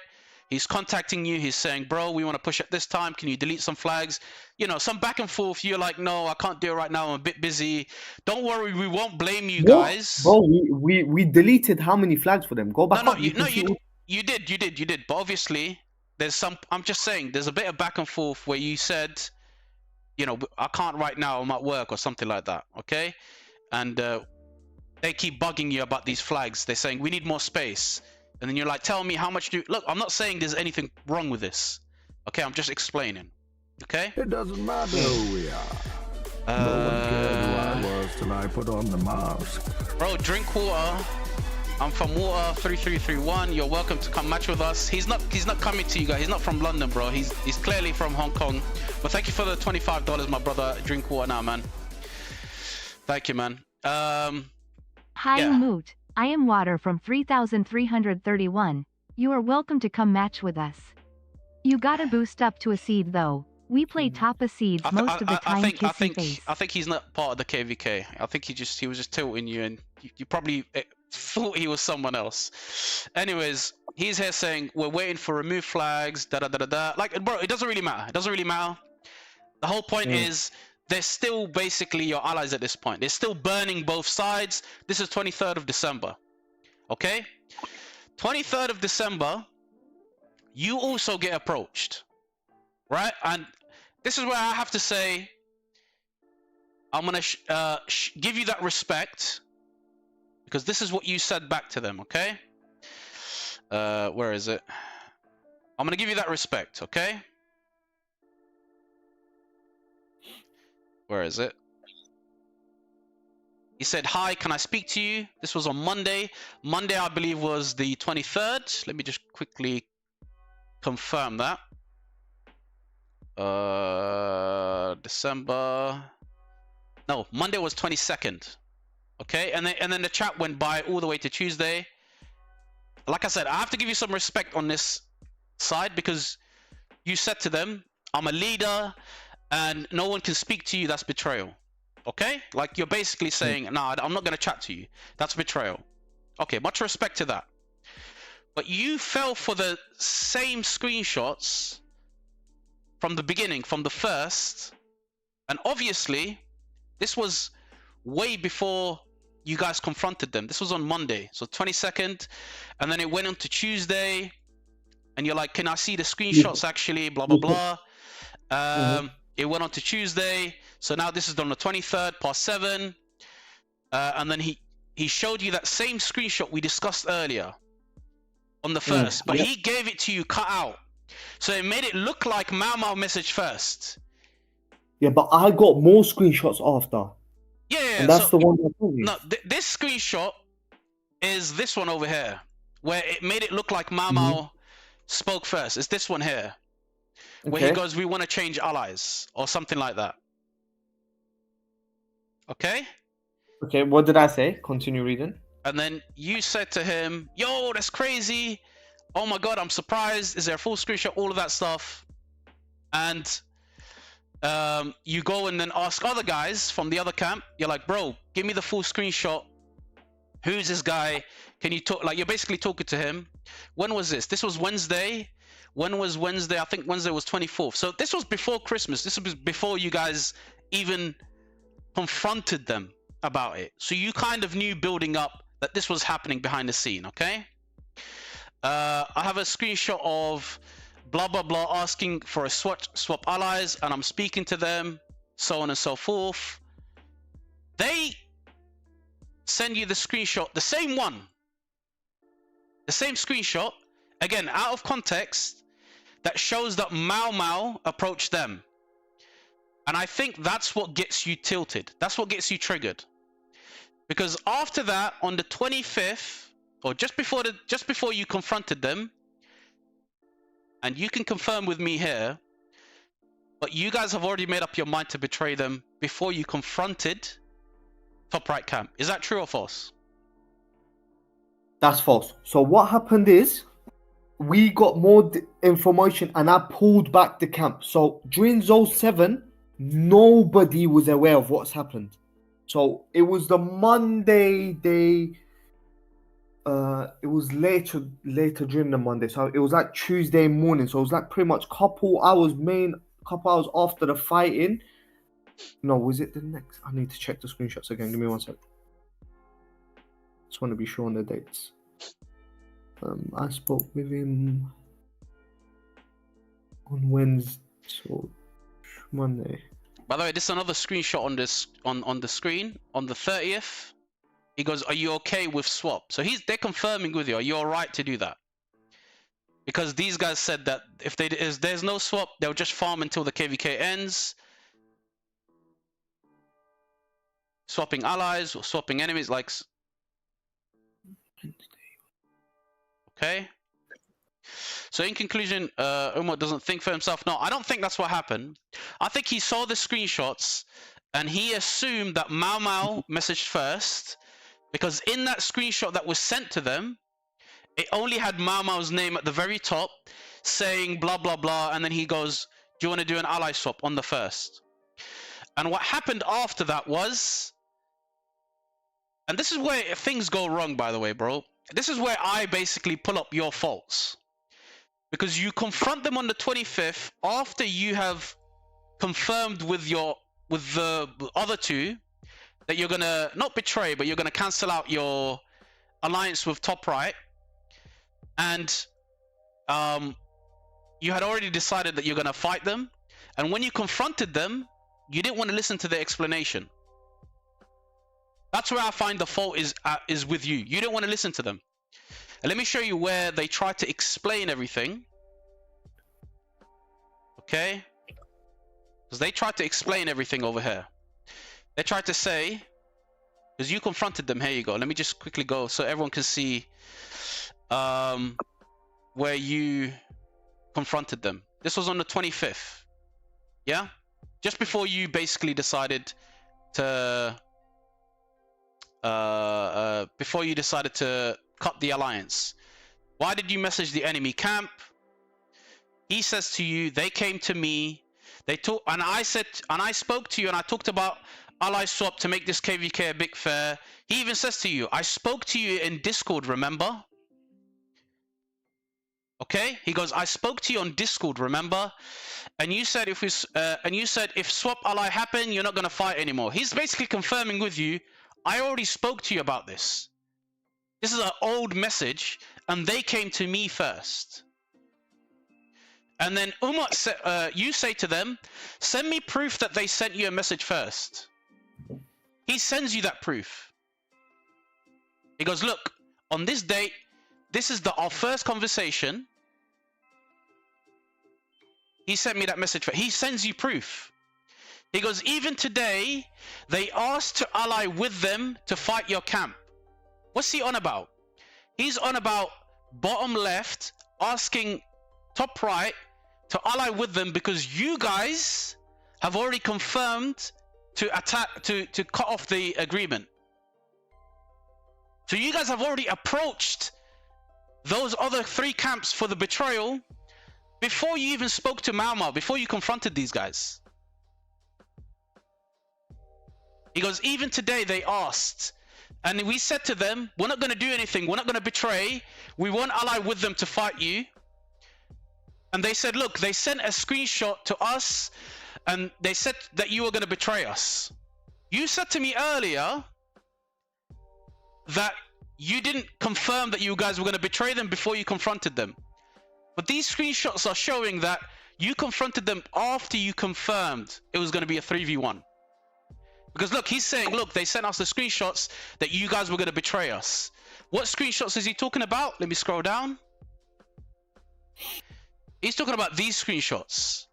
He's contacting you. He's saying, bro, we want to push at this time. Can you delete some flags? You know, some back and forth. You're like, no, I can't do it right now. I'm a bit busy. Don't worry. We won't blame you guys.
Bro, we deleted how many flags for them? Go back up.
You did. But obviously, there's some, I'm just saying, there's a bit of back and forth where you said, you know, I can't right now. I'm at work or something like that. Okay. And they keep bugging you about these flags. They're saying, we need more space. And then you're like, tell me how much do you... Look, I'm not saying there's anything wrong with this. Okay, I'm just explaining. Okay?
It doesn't matter who we are. No one cared who I was till I put on the mask.
Bro, drink water. I'm from Water 3331. You're welcome to come match with us. He's not coming to you guys. He's not from London, bro. He's clearly from Hong Kong. But thank you for the $25, my brother. Drink water now, man. Thank you, man.
Hi,
yeah.
Moot. I am Water from 3331. You are welcome to come match with us. You gotta boost up to a seed though. We play top of seeds most of the time.
I think he's not part of the KVK. I think he was just tilting you, and you probably thought he was someone else. Anyways, he's here saying we're waiting for remove flags. Da da da da da. Like, bro, it doesn't really matter. It doesn't really matter. The whole point is they're still basically your allies at this point. They're still burning both sides. This is 23rd of December. Okay? 23rd of December, you also get approached. Right? And this is where I have to say, I'm going to give you that respect, because this is what you said back to them, okay? Where is it? I'm going to give you that respect, okay? Where is it? He said, hi, can I speak to you? This was on Monday. Monday, I believe, was the 23rd. Let me just quickly confirm that. December. No, Monday was 22nd. Okay, and then the chat went by all the way to Tuesday. Like I said, I have to give you some respect on this side, because you said to them, I'm a leader and no one can speak to you. That's betrayal. Okay, like you're basically saying, nah, I'm not going to chat to you. That's betrayal. Okay, much respect to that. But you fell for the same screenshots from the beginning, from the first, and obviously this was way before you guys confronted them. This was on Monday, so 22nd, and then it went on to Tuesday, and you're like, can I see the screenshots actually, blah blah blah. It went on to Tuesday, so now this is on the 23rd past 7, and then he showed you that same screenshot we discussed earlier on the first, but he gave it to you cut out, so it made it look like Mau messaged first.
Yeah, but I got more screenshots after.
Yeah,
and that's the one I told you.
No, this screenshot is this one over here, where it made it look like Mau spoke first. It's this one here, where he goes, we want to change allies, or something like that. Okay?
Okay, what did I say? Continue reading.
And then you said to him, yo, that's crazy. Oh my God, I'm surprised. Is there a full screenshot? All of that stuff. And you go and then ask other guys from the other camp. You're like, bro, give me the full screenshot. Who's this guy? Can you talk? Like, you're basically talking to him. When was this? This was Wednesday. When was Wednesday? I think Wednesday was 24th. So this was before Christmas. This was before you guys even confronted them about it. So you kind of knew building up that this was happening behind the scene, okay? I have a screenshot of blah blah blah asking for a swap allies, and I'm speaking to them, so on and so forth. They send you the screenshot, the same one, the same screenshot, again out of context, that shows that Mau Mau approached them. And I think that's what gets you tilted. That's what gets you triggered. Because after that, on the 25th, or just before you confronted them, and you can confirm with me here, but you guys have already made up your mind to betray them before you confronted top right camp. Is that true or false?
That's false. So what happened is, we got more information and I pulled back the camp. So during Zone 7, nobody was aware of what's happened. So it was the Monday day. It was later during the Monday. So it was like Tuesday morning. So it was like pretty much couple hours after the fighting. No, was it the next? I need to check the screenshots again. Give me 1 sec. Just want to be sure on the dates. I spoke with him on Wednesday, so Monday.
By the way, this is another screenshot on this on the screen. On the 30th, he goes, "Are you okay with swap?" So they're confirming with you. Are you all right to do that? Because these guys said that if there's no swap, they'll just farm until the KVK ends. Swapping allies or swapping enemies, like. Okay. So in conclusion, Umar doesn't think for himself. No, I don't think that's what happened. I think he saw the screenshots and he assumed that Mau Mau messaged first, because in that screenshot that was sent to them, it only had Mau Mau's name at the very top saying blah, blah, blah. And then he goes, "Do you want to do an ally swap on the first?" And what happened after that was, and this is where things go wrong, by the way, bro. This is where I basically pull up your faults. Because you confront them on the 25th after you have confirmed with the other two that you're gonna not betray, but you're gonna cancel out your alliance with top right, and you had already decided that you're gonna fight them. And when you confronted them, you didn't want to listen to their explanation. That's where I find the fault is with you. You don't want to listen to them. And let me show you where they try to explain everything. Okay? Because they tried to explain everything over here. They tried to say, because you confronted them. Here you go. Let me just quickly go so everyone can see where you confronted them. This was on the 25th. Yeah? Just before you basically decided to cut the alliance. Why did you message the enemy camp? He says to you, they came to me, they talk, and I spoke to you and I talked about ally swap to make this KVK a big fair. He even says to you, I spoke to you in Discord, remember? Okay, he goes, I spoke to you on Discord, remember? And you said if swap ally happen, you're not gonna fight anymore. He's basically confirming with you, I already spoke to you about this. This is an old message, and they came to me first. And then Umar, you say to them, send me proof that they sent you a message first. He sends you that proof. He goes, look, on this date, this is our first conversation. He sent me that message. He sends you proof. He goes, even today, they asked to ally with them to fight your camp. What's he on about? He's on about bottom left asking top right to ally with them because you guys have already confirmed to attack, to cut off the agreement. So you guys have already approached those other three camps for the betrayal before you even spoke to Mau Mau, before you confronted these guys. He goes, even today they asked, and we said to them, we're not going to do anything, we're not going to betray, we won't ally with them to fight you. And they said, look, they sent a screenshot to us and they said that you were going to betray us. You said to me earlier that you didn't confirm that you guys were going to betray them before you confronted them. But these screenshots are showing that you confronted them after you confirmed it was going to be a 3v1. Because look, he's saying, look, they sent us the screenshots that you guys were going to betray us. What screenshots is he talking about? Let me scroll down. He's talking about these screenshots.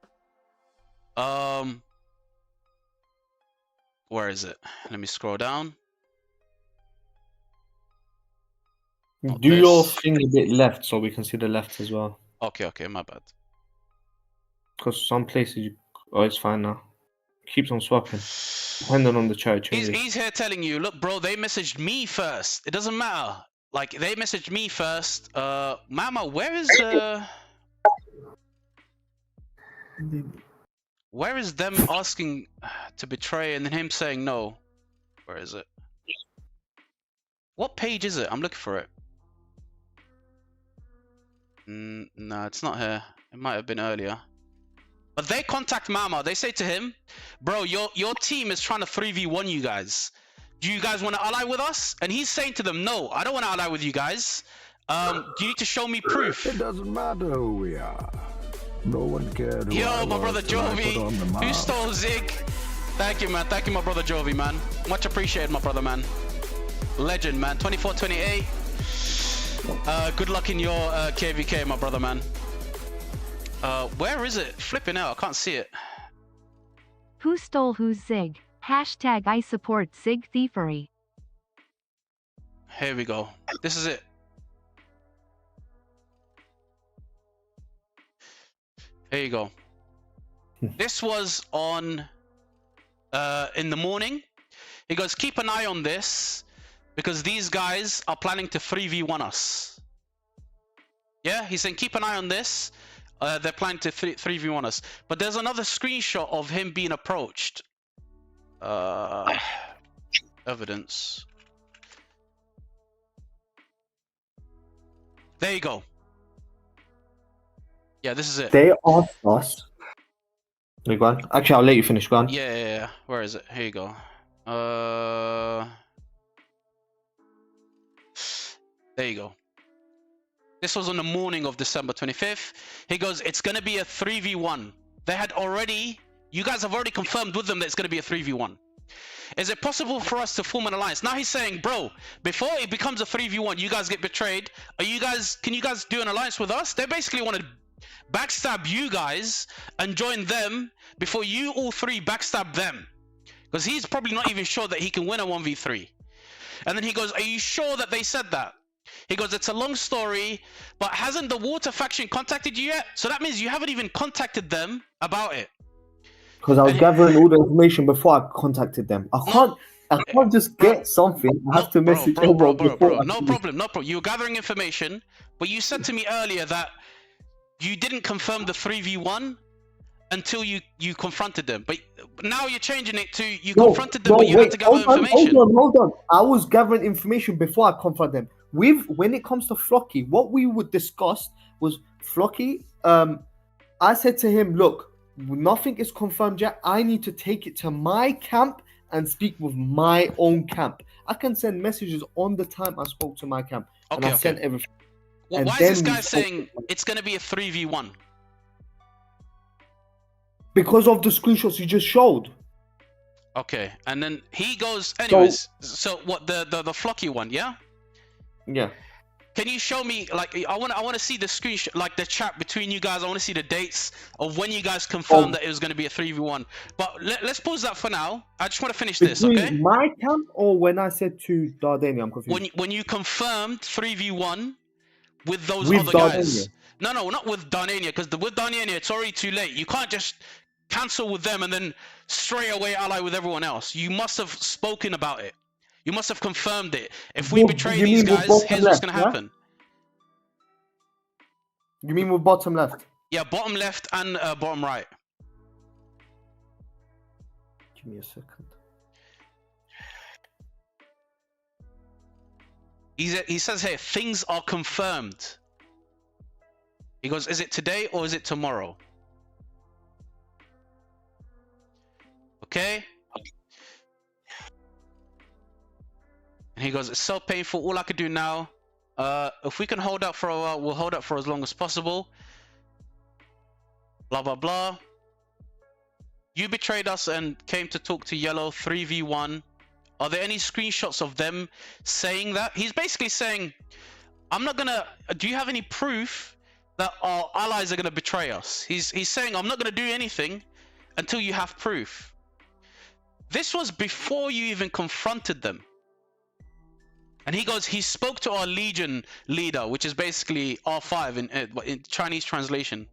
Where is it? Let me scroll down.
Do your thing a bit left so we can see the left as well.
Okay, my bad.
Because some places, oh, it's fine now. Keeps on swapping. Depending on the chat, it changes.
He's here telling you, look, bro, they messaged me first. It doesn't matter. Like, they messaged me first. Mama, where is them asking to betray and then him saying no? Where is it? What page is it? I'm looking for it. No, it's not here. It might have been earlier. But they contact Mama. They say to him, bro, your team is trying to 3v1 you guys. Do you guys want to ally with us? And he's saying to them, no, I don't want to ally with you guys. You need to show me proof.
It doesn't matter who we are. No one cared who I
Yo, my
was
brother
till I put
Jovi.
on the
Who
mask.
stole Zig? Thank you, man. Thank you, my brother Jovi, man. Much appreciated, my brother, man. Legend, man. 24-28. Good luck in your KVK, my brother, man. Where is it? Flipping out. I can't see it.
Who stole whose Zig? Hashtag I support Zig thievery.
Here we go. This is it. Here you go. This was on in the morning. He goes, keep an eye on this because these guys are planning to 3v1 us. Yeah, he's saying keep an eye on this. They're planning to 3v1 us. But there's another screenshot of him being approached. Evidence. There you go. Yeah, this is it.
They asked us. Go on. Actually, I'll let you finish. Go on.
Yeah. Where is it? Here you go. There you go. This was on the morning of December 25th. He goes, it's going to be a 3v1. They had already, you guys have already confirmed with them that it's going to be a 3v1. Is it possible for us to form an alliance? Now he's saying, bro, before it becomes a 3v1, you guys get betrayed. Can you guys do an alliance with us? They basically want to backstab you guys and join them before you all three backstab them. Because he's probably not even sure that he can win a 1v3. And then he goes, are you sure that they said that? He goes, it's a long story, but hasn't the water faction contacted you yet? So that means you haven't even contacted them about it.
Because I was gathering all the information before I contacted them. I can't just get something. I have to message over before.
No problem. You were gathering information, but you said to me earlier that you didn't confirm the 3v1 until you confronted them. But now you're changing it to you confronted them, but you had to gather information.
Hold on. I was gathering information before I confronted them. When it comes to Flocky, what we would discuss was Flocky. I said to him, look, nothing is confirmed yet. I need to take it to my camp and speak with my own camp. I can send messages on the time I spoke to my camp. And I sent everything.
Well, why is this guy saying it's going to be a 3v1?
Because of the screenshots you just showed.
Okay, and then he goes, anyways, so what, the Flocky one, yeah?
Yeah.
Can you show me, like, I want to see the screenshot, like the chat between you guys. I want to see the dates of when you guys confirmed that it was going to be a 3v1. But let's pause that for now. I just want to finish this, okay?
My camp or when I said to Dardania, I'm confused.
When you confirmed 3v1 with those other guys. No, not with Dardania, because with Dardania, it's already too late. You can't just cancel with them and then straight away ally with everyone else. You must have spoken about it. You must have confirmed it. If we betray these guys, here's what's going to happen.
You mean with bottom left?
Yeah, bottom left and bottom right.
Give me a second. He
says here, things are confirmed. He goes, is it today or is it tomorrow? Okay. And he goes, it's so painful. All I could do now, if we can hold out for a while, we'll hold out for as long as possible. Blah, blah, blah. You betrayed us and came to talk to Yellow 3v1. Are there any screenshots of them saying that? He's basically saying, I'm not gonna, do you have any proof that our allies are gonna betray us? He's saying, I'm not gonna do anything until you have proof. This was before you even confronted them. And he goes, he spoke to our Legion leader, which is basically R5 in Chinese translation.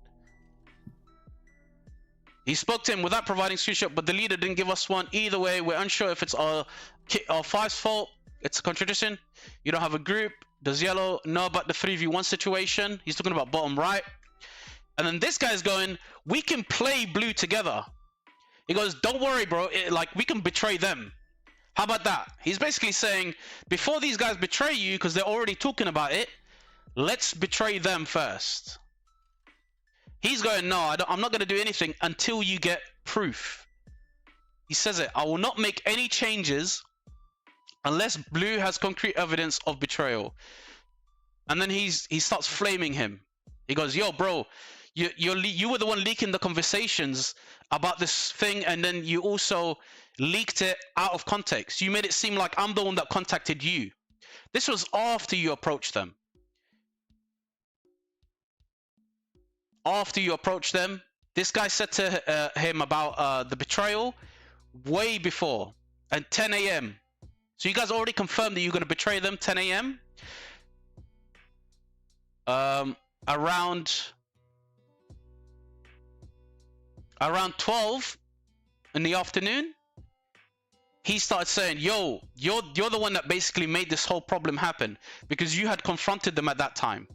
He spoke to him without providing screenshot, but the leader didn't give us one. Either way, we're unsure if it's our 5's fault. It's a contradiction. You don't have a group. Does Yellow know about the 3v1 situation? He's talking about bottom right. And then this guy's going, we can play blue together. He goes, don't worry, bro. Like, we can betray them. How about that? He's basically saying, before these guys betray you, because they're already talking about it, let's betray them first. He's going, no, I'm not going to do anything until you get proof. He says it, I will not make any changes unless blue has concrete evidence of betrayal. And then he starts flaming him. He goes, yo, bro, you were the one leaking the conversations about this thing, and then you also leaked it out of context. You made it seem like I'm the one that contacted you. This was after you approached them. After you approached them, this guy said to him about the betrayal way before, at 10 a.m. So you guys already confirmed that you're going to betray them 10 a.m. Around 12 in the afternoon, he started saying, yo, you're the one that basically made this whole problem happen, because you had confronted them at that time.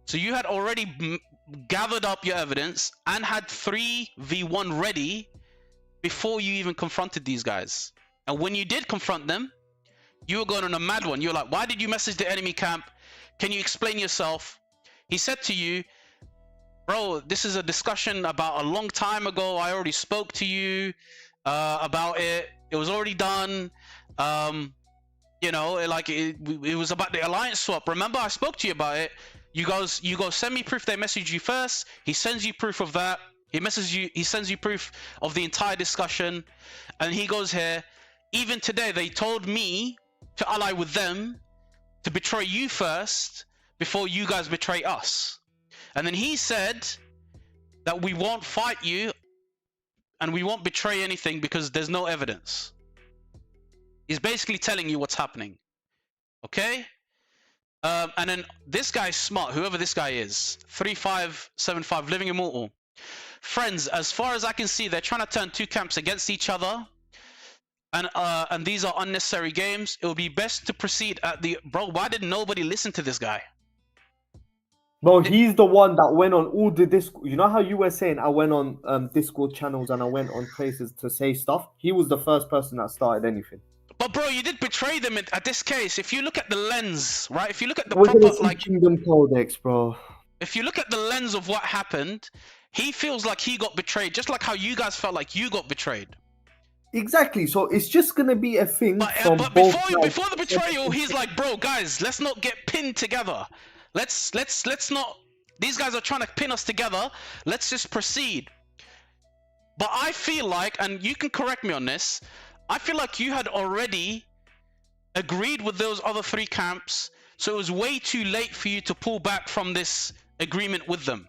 So you had already gathered up your evidence and had 3v1 ready before you even confronted these guys. And when you did confront them, you were going on a mad one. You're like, why did you message the enemy camp? Can you explain yourself? He said to you, bro, this is a discussion about a long time ago. I already spoke to you about it. It was already done. You know, like it was about the alliance swap. Remember, I spoke to you about it. You go send me proof. They message you first. He sends you proof of that. He sends you proof of the entire discussion. And he goes here, even today, they told me to ally with them, to betray you first before you guys betray us. And then he said that we won't fight you and we won't betray anything because there's no evidence. He's basically telling you what's happening. Okay? And then this guy's smart, whoever this guy is. 3575, Living Immortal. Friends, as far as I can see, they're trying to turn two camps against each other. And these are unnecessary games. It would be best to proceed at the... Bro, why did nobody listen to this guy?
Bro, he's the one that went on all the Discord. You know how you were saying I went on Discord channels and I went on places to say stuff? He was the first person that started anything.
But bro, you did betray them at this case. If you look at the lens, right? If you look at the
We're
proper,
gonna see
like...
Kingdom Codex, bro.
If you look at the lens of what happened, he feels like he got betrayed, just like how you guys felt like you got betrayed.
Exactly. So it's just gonna be a thing.
But before the betrayal, he's like, bro, guys, let's not get pinned together. Let's not. These guys are trying to pin us together. Let's just proceed. But I feel like, and you can correct me on this, I feel like you had already agreed with those other three camps, so it was way too late for you to pull back from this agreement with them.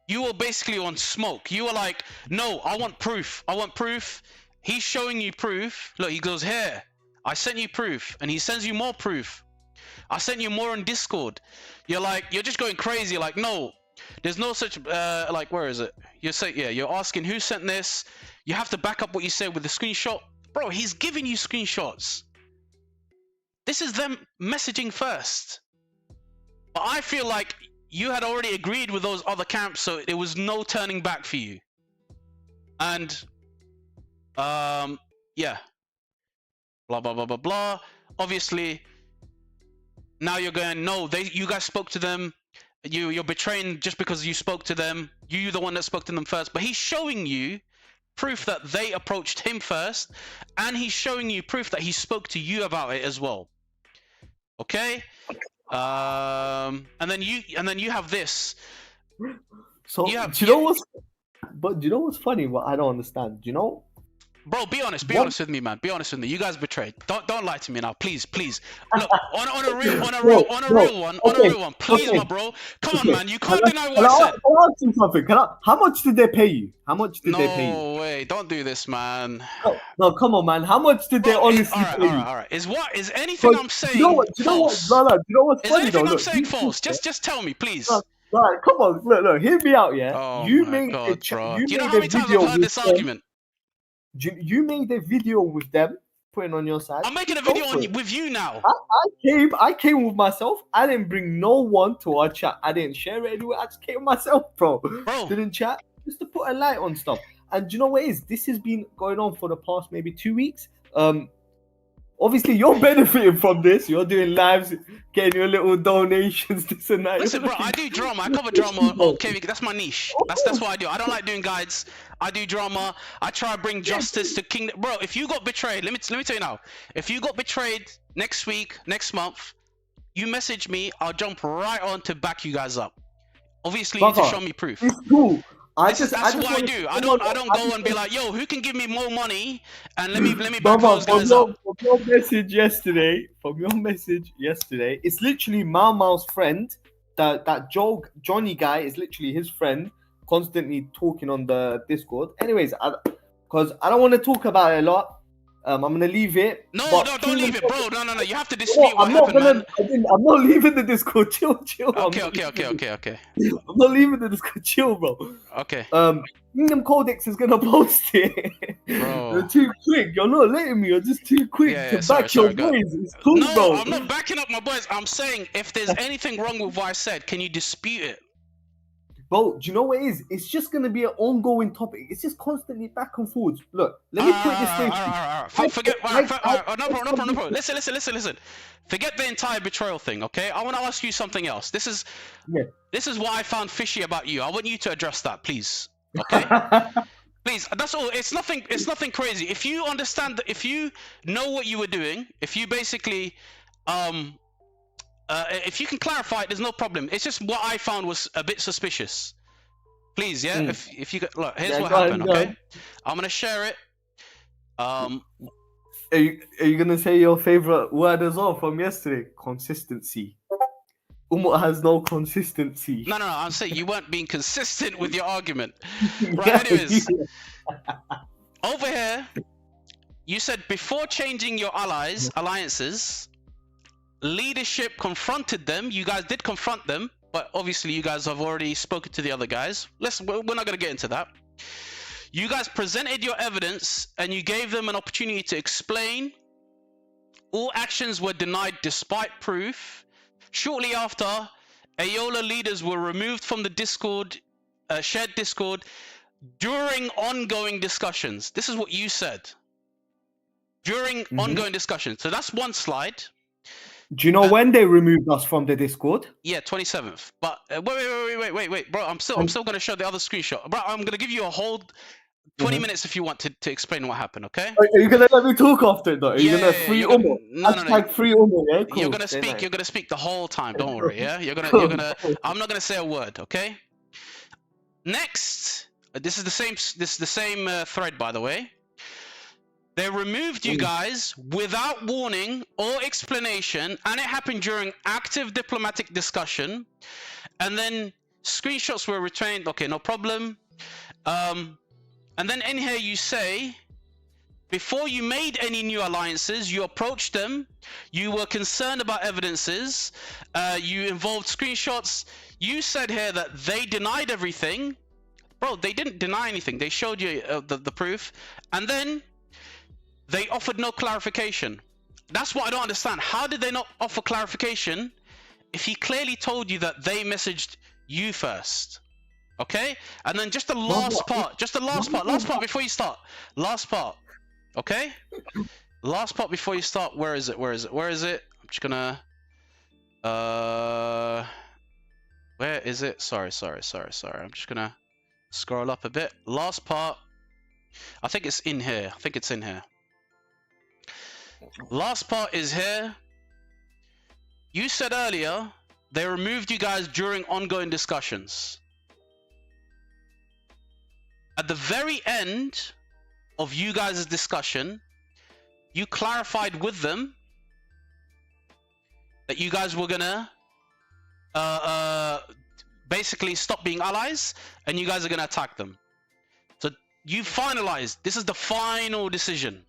You were basically on smoke. You were like, no, I want proof. I want proof. He's showing you proof. Look, he goes, here, I sent you proof. And he sends you more proof. I sent you more on Discord. You're like, you're just going crazy. Like, no, there's no such, like, where is it? You're asking who sent this. You have to back up what you say with the screenshot. Bro, he's giving you screenshots. This is them messaging first. But I feel like you had already agreed with those other camps, so there was no turning back for you. And, yeah. Blah, blah, blah, blah, blah. Obviously, now you're going, no, you guys spoke to them, you're betraying just because you spoke to them. You're the one that spoke to them first. But he's showing you proof that they approached him first, and he's showing you proof that he spoke to you about it as well. Okay. And then you have this.
So
You have-
do you know what's? But do you know what's funny? What I don't understand. Do you know?
Bro, be honest. Be
What?
honest with me, man. Be honest with me. You guys betrayed. Don't lie to me now, please. Look, on a real one. Please,
okay,
my bro. Come on,
okay.
man. You can't deny
Can
what I said.
I ask you something? How much did they pay you? How much did they pay you?
No way. Don't do this, man.
No, come on, man. How much did they
Bro,
honestly pay you?
all right. Is anything I'm saying
Do you know what?
false?
No, do you know what's
Is
funny
anything
though?
I'm
Look,
saying false? Just tell me, please.
Right, come on, look, hear me out, yeah.
Oh
You
my
made
God, bro.
you
Do you know
made
how
a
many times
video
I've heard
with
this
them.
argument?
You made a video with them, putting on your side.
I'm making a
Go
video
for
on
it.
with you now.
I came with myself. I didn't bring no one to our chat. I didn't share it anywhere. I just came with myself, bro. Didn't chat just to put a light on stuff. And do you know what it is? This has been going on for the past maybe 2 weeks. Obviously you're benefiting from this. You're doing lives, getting your little donations, this and that.
Listen, bro, I do drama. I cover drama on Kvk. That's my niche. That's what I do. I don't like doing guides. I do drama. I try to bring justice to Kingdom. Bro, if you got betrayed, let me tell you now. If you got betrayed next week, next month, you message me. I'll jump right on to back you guys up. Obviously, you need to show me proof.
It's cool.
That's what I do. I don't go and be like, yo, who can give me more money and let me back those guys up.
From your message yesterday, it's literally Mal's friend. That Johnny guy is literally his friend, constantly talking on the Discord. Anyways, because I don't want to talk about it a lot. I'm gonna leave it.
No, don't leave it, bro. No. You have to dispute what happened, man.
I'm not leaving the Discord. Chill.
Okay.
I'm not leaving the Discord. Chill, bro.
Okay.
Kingdom Codex is gonna post it.
Bro.
You're too quick. You're not letting me. You're just too quick to back your boys. It's cool,
no,
bro.
I'm not backing up my boys. I'm saying if there's anything wrong with what I said, can you dispute it?
Bro, do you know what it is? It's just gonna be an ongoing topic. It's just constantly back and forwards. Look, let me put it this way.
No problem. Listen. Forget the entire betrayal thing, okay? I want to ask you something else. This is what I found fishy about you. I want you to address that, please. Okay? Please. That's all. It's nothing crazy. If you understand that, if you know what you were doing, if you basically if you can clarify it, there's no problem. It's just what I found was a bit suspicious. Please, yeah. If you could, look, here's what happened. Okay, I'm gonna share it.
Are you gonna say your favorite word as well from yesterday? Consistency. Has no consistency.
No. I'm saying you weren't being consistent with your argument. Right. Anyways, over here, you said before changing your alliances. Leadership confronted them. You guys did confront them, but obviously you guys have already spoken to the other guys. We're not going to get into that. You guys presented your evidence and you gave them an opportunity to explain. All actions were denied despite proof. Shortly after, Ayola leaders were removed from the Discord, shared Discord, during ongoing discussions. This is what you said. During ongoing discussions. So that's one slide.
Do you know when they removed us from the Discord?
Yeah, 27th. But wait, bro. I'm still gonna show the other screenshot, bro. I'm gonna give you a whole 20 minutes if you want to explain what happened. Okay?
Are you gonna let me talk after it though? Are you gonna free Umo?
No.
Free Umo, yeah? Cool.
You're gonna speak. You're gonna speak the whole time. Don't worry. Yeah. You're gonna. I'm not gonna say a word. Okay. Next, this is the same. This is the same thread, by the way. They removed you guys without warning or explanation, and it happened during active diplomatic discussion. And then screenshots were retained. Okay, no problem. And then in here you say, before you made any new alliances, you approached them. You were concerned about evidences. You involved screenshots. You said here that they denied everything. Bro, they didn't deny anything. They showed you the proof. And then they offered no clarification. That's what I don't understand. How did they not offer clarification if he clearly told you that they messaged you first? Okay? And then just the last part. Last part before you start. Last part. Okay? Last part before you start. Where is it? I'm just gonna... Where Where is it? Sorry. I'm just gonna scroll up a bit. Last part. I think it's in here. Last part is here. You said earlier they removed you guys during ongoing discussions. At the very end of you guys' discussion, you clarified with them that you guys were gonna basically stop being allies and you guys are gonna attack them. So you finalized, this is the final decision.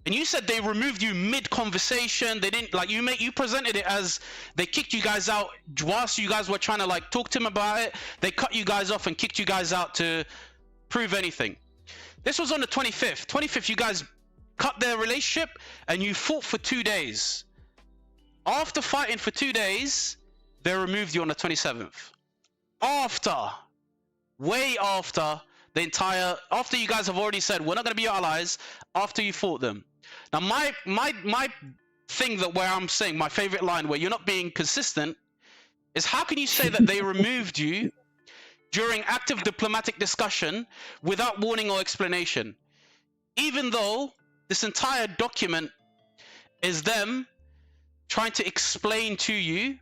And you said they removed you mid-conversation. They didn't, like, you presented it as they kicked you guys out whilst you guys were trying to like talk to him about it. They cut you guys off and kicked you guys out to prove anything. This was on the 25th. 25th, you guys cut their relationship and you fought for 2 days. After fighting for 2 days, they removed you on the 27th. Way after the entire, after you guys have already said we're not going to be your allies, after you fought them. Now my thing that where I'm saying my favorite line where you're not being consistent is, how can you say that they removed you during active diplomatic discussion without warning or explanation, even though this entire document is them trying to explain to you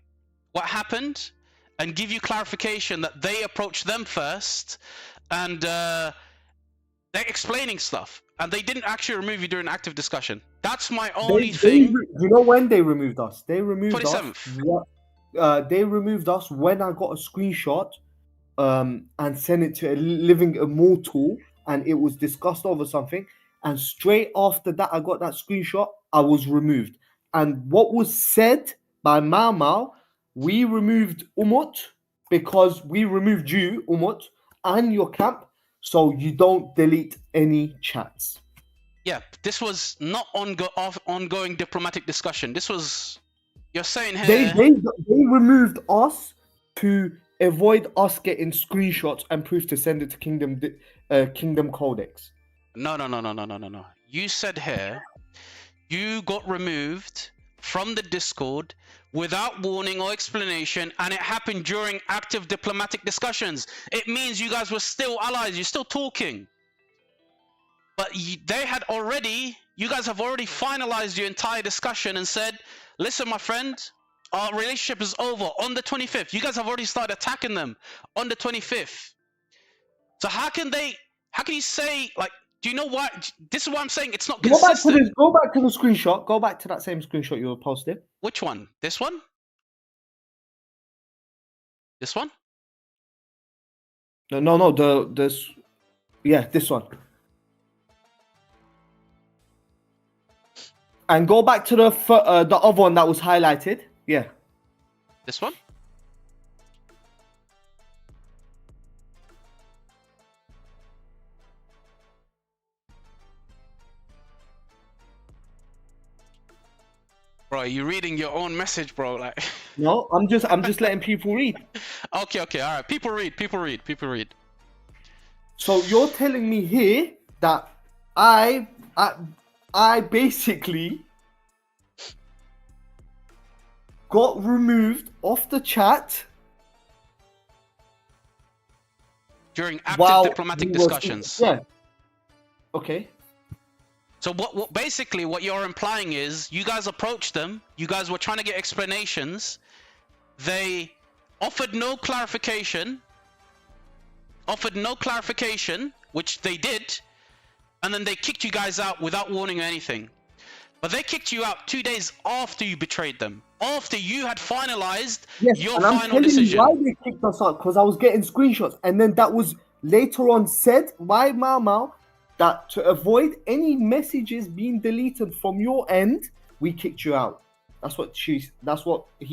what happened and give you clarification that they approached them first, and they're explaining stuff, and they didn't actually remove you during active discussion. That's my only thing.
You know when they removed us? They removed
27th.
us. They removed us when I got a screenshot and sent it to a living immortal, and it was discussed over something. And straight after that, I got that screenshot. I was removed. And what was said by Mau Mau, we removed Umut because we removed you, Umut, and your camp, so you don't delete any chats.
Yeah, this was not ongoing diplomatic discussion. This was, you're saying here.
They removed us to avoid us getting screenshots and proof to send it to Kingdom Codex.
No. You said here you got removed from the Discord without warning or explanation, and it happened during active diplomatic discussions. It means you guys were still allies, you're still talking. But you guys have already finalized your entire discussion and said, listen, my friend, our relationship is over on the 25th. You guys have already started attacking them on the 25th. So how can you say, like, do you know what? This is what I'm saying. It's not consistent.
Go back to the screenshot. Go back to that same screenshot you were posting.
Which one? This one? This one?
No. This one. And go back to the other one that was highlighted. Yeah.
This one? Bro, are you reading your own message, bro? Like,
no, I'm just letting people read.
Okay, all right. People read.
So you're telling me here that I basically got removed off the chat
during active diplomatic discussions.
Yeah. Okay.
So what basically what you're implying is you guys approached them, you guys were trying to get explanations, they offered no clarification, which they did, and then they kicked you guys out without warning or anything. But they kicked you out 2 days after you betrayed them, after you had finalized your final decision.
Why they kicked us out? Because I was getting screenshots, and then that was later on said by Mau Mau that to avoid any messages being deleted from your end, we kicked you out. That's what he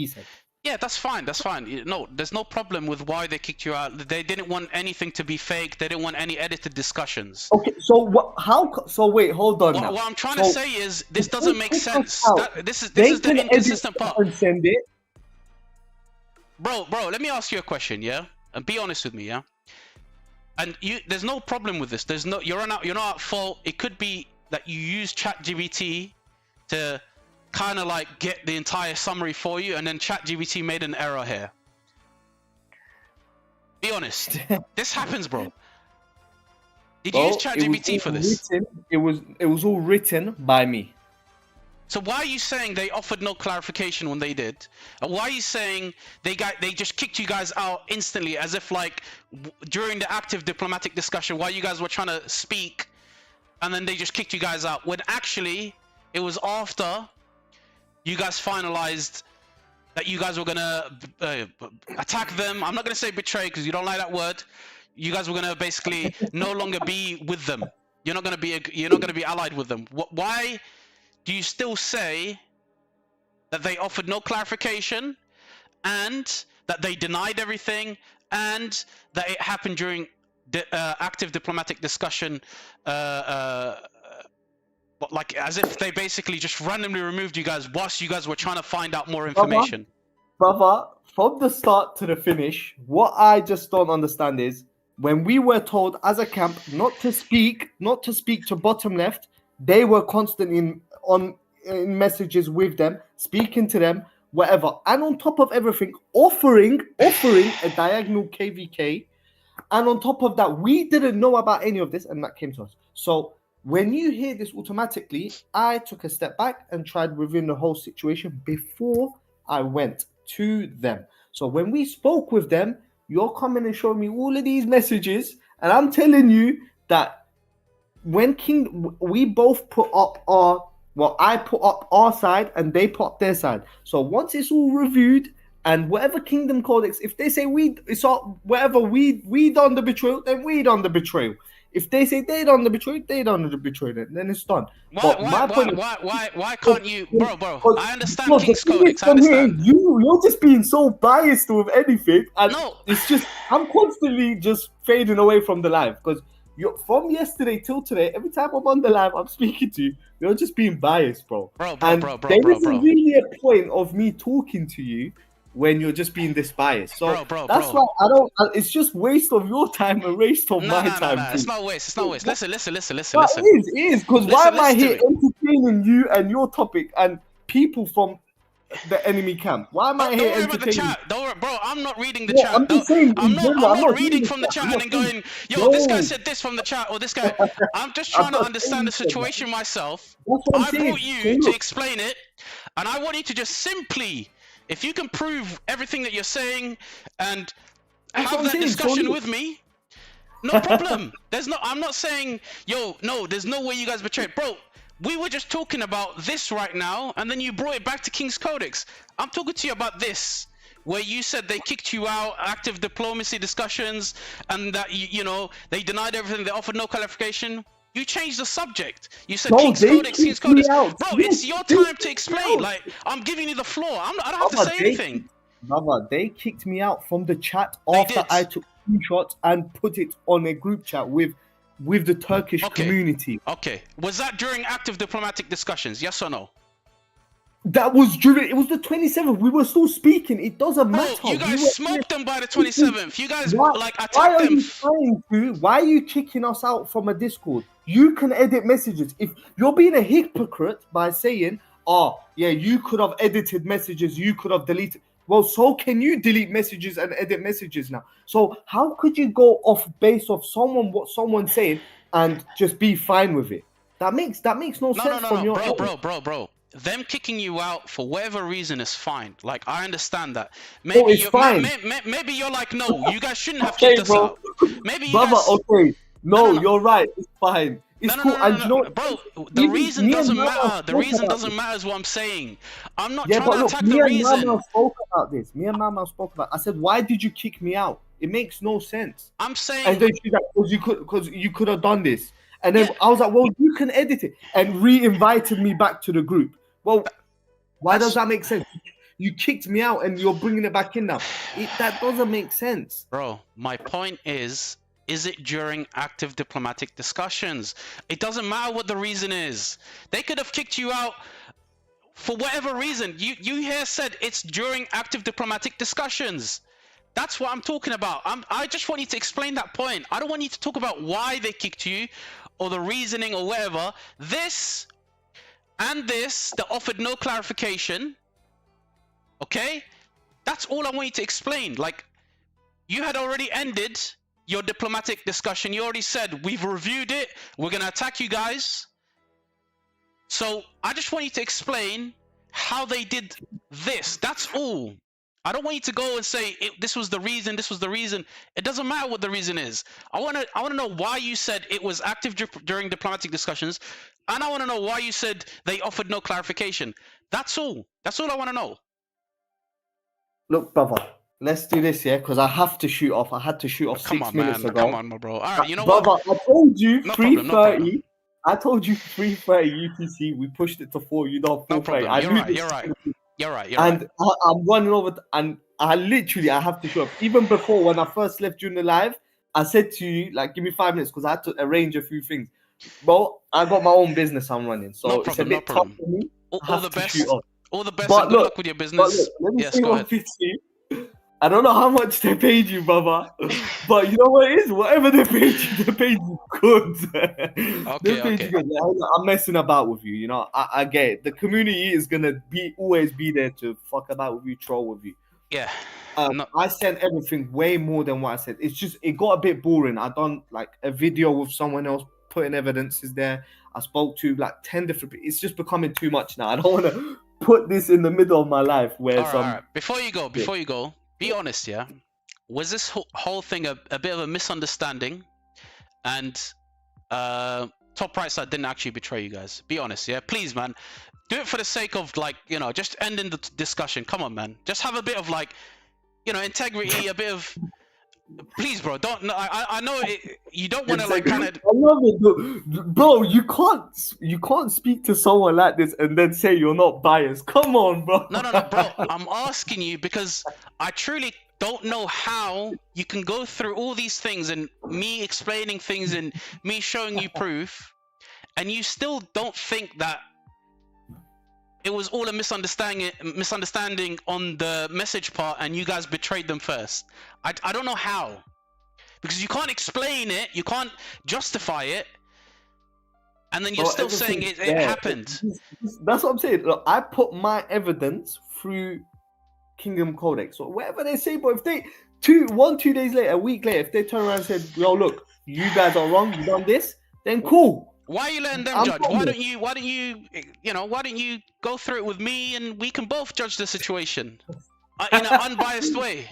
said.
Yeah, that's fine. No, there's no problem with why they kicked you out. They didn't want anything to be fake. They didn't want any edited discussions.
Okay, so wait, hold on.
What I'm trying to say is this doesn't make sense. This is the inconsistent part.
And send it.
Bro, let me ask you a question, yeah? And be honest with me, yeah? And there's no problem with this. You're not at fault. It could be that you use ChatGPT to kind of like get the entire summary for you, and then ChatGPT made an error here. Be honest. This happens, bro. Did you
Well,
use ChatGPT for this?
It was all written by me.
So why are you saying they offered no clarification when they did? And why are you saying they just kicked you guys out instantly, as if like during the active diplomatic discussion while you guys were trying to speak, and then they just kicked you guys out, when actually it was after you guys finalized that you guys were gonna attack them. I'm not gonna say betray because you don't like that word. You guys were gonna basically no longer be with them. You're not gonna be allied with them. Why do you still say that they offered no clarification, and that they denied everything, and that it happened during active diplomatic discussion, like as if they basically just randomly removed you guys whilst you guys were trying to find out more information?
Brother, from the start to the finish, what I just don't understand is when we were told as a camp not to speak to bottom left, they were constant in messages with them, speaking to them, whatever. And on top of everything, offering a diagonal KVK. And on top of that, we didn't know about any of this, and that came to us. So when you hear this automatically, I took a step back and tried reviewing the whole situation before I went to them. So when we spoke with them, you're coming and showing me all of these messages, and I'm telling you that when we both put up I put up our side and they put up their side. So once it's all reviewed, and whatever Kingdom Codex, if they say we done the betrayal, then we done the betrayal. If they say they done the betrayal, they done the betrayal. Then it's done.
Why can't you, bro? I understand King's
the
Codex. I understand.
You're just being so biased with anything, and
No.
it's just I'm constantly just fading away from the live because you're from yesterday till today. Every time I'm on the live, I'm speaking to you. You're just being biased, bro.
Bro.
There isn't really a point of me talking to you when you're just being this biased. So that's why I don't. It's just waste of your time and waste of my time.
No, it's not waste. It's not waste. Listen.
It is because why am I here entertaining you and your topic and people from the enemy camp? Why am I here entertaining?
Don't worry about the chat. Don't worry, bro. I'm not reading the
Yeah,
chat.
I'm just saying,
I'm not reading from the
chat
chat and then going, yo, this guy said this from the chat, or this guy. I'm just trying to understand the situation myself. I brought you to explain it, and I want you to just simply, if you can prove everything that you're saying and have that discussion with me, no problem. I'm not saying, yo, no, there's no way you guys betrayed. Bro, we were just talking about this right now, and then you brought it back to King's Codex. I'm talking to you about this, where you said they kicked you out, active diplomacy discussions, and that, you know, they denied everything, they offered no clarification. You changed the subject. You said King's Codex. Bro, it's your time to explain. Like, I'm giving you the floor. I don't have to say anything.
Brother, they kicked me out from the chat after I took screenshots and put it on a group chat with the Turkish community.
Okay. Was that during active diplomatic discussions? Yes or no?
That was during. It was the 27th. We were still speaking. It doesn't matter.
You guys smoked them by the 27th. You guys attacked them.
Why are you kicking us out from a Discord? You can edit messages. If you're being a hypocrite by saying, "Oh, yeah, you could have edited messages. You could have deleted." Well, so can you delete messages and edit messages now? So how could you go off base of what someone's saying and just be fine with it? That makes no sense.
No, bro. Them kicking you out for whatever reason is fine. Like, I understand that. Maybe
it's fine.
Maybe you're like, no, you guys shouldn't have kicked us out. Maybe you guys...
okay. No, you're right. It's fine. It's cool.
Bro, the reason doesn't matter. The reason doesn't matter is what I'm saying. I'm not trying to attack the reason.
Me and Mama spoke about. I said, why did you kick me out? It makes no sense.
I'm saying.
And then she's like, because you could have done this. And then I was like, well, you can edit it, and re-invited me back to the group. Well, why does that make sense? You kicked me out, and you're bringing it back in now. That doesn't make sense.
Bro, my point is it during active diplomatic discussions? It doesn't matter what the reason is. They could have kicked you out for whatever reason. You here said it's during active diplomatic discussions. That's what I'm talking about. I just want you to explain that point. I don't want you to talk about why they kicked you or the reasoning or whatever. This and this, they offered no clarification. Okay? That's all I want you to explain. Like, you had already ended your diplomatic discussion. You already said, we've reviewed it, we're going to attack you guys. So I just want you to explain how they did this. That's all. I don't want you to go and say this was the reason. This was the reason. It doesn't matter what the reason is. I want to know why you said it was active during diplomatic discussions, and I want to know why you said they offered no clarification. That's all. That's all I want to know.
Look, brother, let's do this, yeah, because I have to shoot off. I had to shoot off
Come
6
on,
minutes
man.
ago.
Come on, my bro. All right, you know
brother,
what?
I told you
No
3:30.
problem.
I told you 3:30 UTC. We pushed it to 4. You know, 4:30.
No problem.
I
You're
knew
right.
this
You're right. You're right. You're
and
right.
I'm running over, and I have to show up. Even before, when I first left during the live, I said to you, like, give me 5 minutes because I had to arrange a few things. Bro, I got my own business I'm running, so
No
it's a
problem.
bit
No
tough
problem.
for me.
All the best.
Shoot off.
All the best,
But
and good
look,
luck with your
But
business.
look, let me
Yes,
say
go
one
ahead.
thing to you. I don't know how much they paid you, brother, but you know what it is? Whatever they paid you good. They paid you good. I'm messing about with you, you know. I get it. The community is gonna always be there to fuck about with you, troll with you.
Yeah.
I sent everything way more than what I said. It's just it got a bit boring. I done like a video with someone else putting evidences there. I spoke to like 10 different people. It's just becoming too much now. I don't want to put this in the middle of my life where
all right. Before you go, be honest, yeah? Was this whole thing a bit of a misunderstanding? And Top Right Side didn't actually betray you guys? Be honest, yeah? Please, man. Do it for the sake of, like, you know, just ending the discussion. Come on, man. Just have a bit of, like, you know, integrity, a bit of... Please, bro, don't... No, I know you don't want to, like, kind of...
I love it, bro. You can't speak to someone like this and then say you're not biased. Come on, bro.
No, bro. I'm asking you because I truly don't know how you can go through all these things and me explaining things and me showing you proof, and you still don't think that it was all a misunderstanding on the message part and you guys betrayed them first. I don't know how, because you can't explain it, you can't justify it, and then you're still saying it happened.
That's what I'm saying. Look, I put my evidence through Kingdom Codex. So whatever they say, but if they 2 days later, a week later, if they turn around and said, "Yo, look, you guys are wrong, you done this," then cool.
Why are you letting them judge? Why don't you go through it with me and we can both judge the situation in an unbiased way?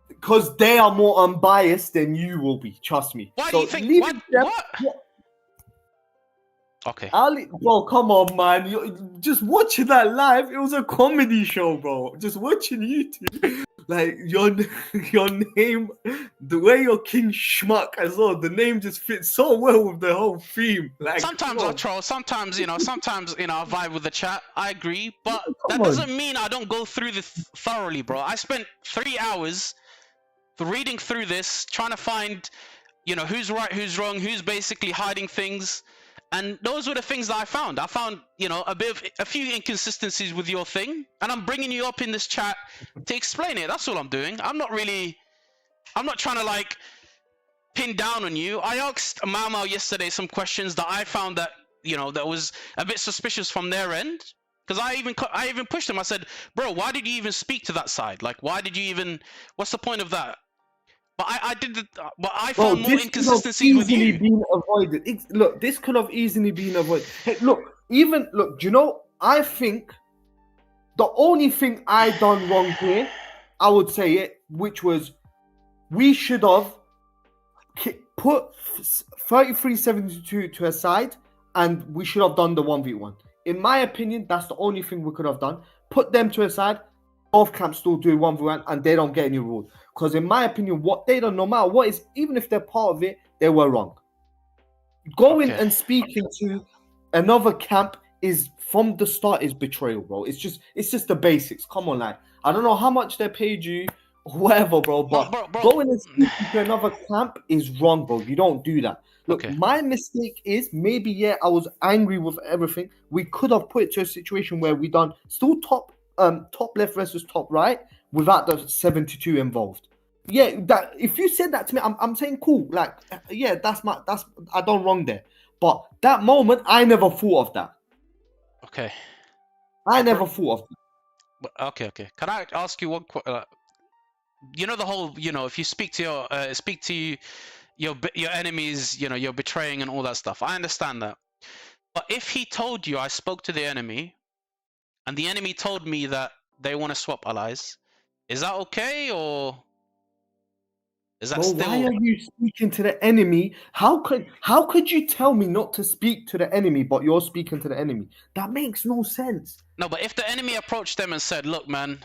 Because they are more unbiased than you will be. Trust me.
Why do you think? What? Okay.
Bro, come on, man. You're just watching that live. It was a comedy show, bro. Just watching YouTube. Like, your name, the way you're King Schmuck as well, the name just fits so well with the whole theme. Like,
sometimes I troll, sometimes I vibe with the chat. I agree, but that doesn't mean I don't go through this thoroughly, bro. I spent 3 hours reading through this, trying to find, you know, who's right, who's wrong, who's basically hiding things. And those were the things that I found. I found, you know, a few inconsistencies with your thing, and I'm bringing you up in this chat to explain it. That's all I'm doing. I'm not trying to, like, pin down on you. I asked Mao yesterday some questions that I found that, you know, that was a bit suspicious from their end. Because I even pushed them. I said, bro, why did you even speak to that side? Like, why did you even? What's the point of that? But I found more inconsistencies with you.
Been avoided. Look, this could have easily been avoided. Hey, look, do you know? I think the only thing I done wrong here, I would say it, which was we should have put 3372 to a side, and we should have done the 1v1. In my opinion, that's the only thing we could have done. Put them to a side. Both camps still do 1v1 and they don't get any rule. Because in my opinion, what they don't, no matter what is, even if they're part of it, they were wrong. Going and speaking to another camp is from the start is betrayal, bro. It's just the basics. Come on, like, I don't know how much they paid you or whatever, bro, but bro. Going and speaking to another camp is wrong, bro. You don't do that. Look, my mistake is maybe, I was angry with everything. We could have put it to a situation where we done still top left versus top right without the 72 involved. Yeah, that if you said that to me, I'm saying cool. Like, that's I done wrong there. But that moment, I never thought of that.
Okay.
I never thought of that.
Okay. Can I ask you you know the whole, you know, if you speak to your enemies, you know, you're betraying and all that stuff. I understand that. But if he told you I spoke to the enemy, and the enemy told me that they want to swap allies, is that okay, or is that
Well, why
still?
are you speaking to the enemy? How could you tell me not to speak to the enemy, but you're speaking to the enemy? That makes no sense.
No, but if the enemy approached them and said, "Look, man,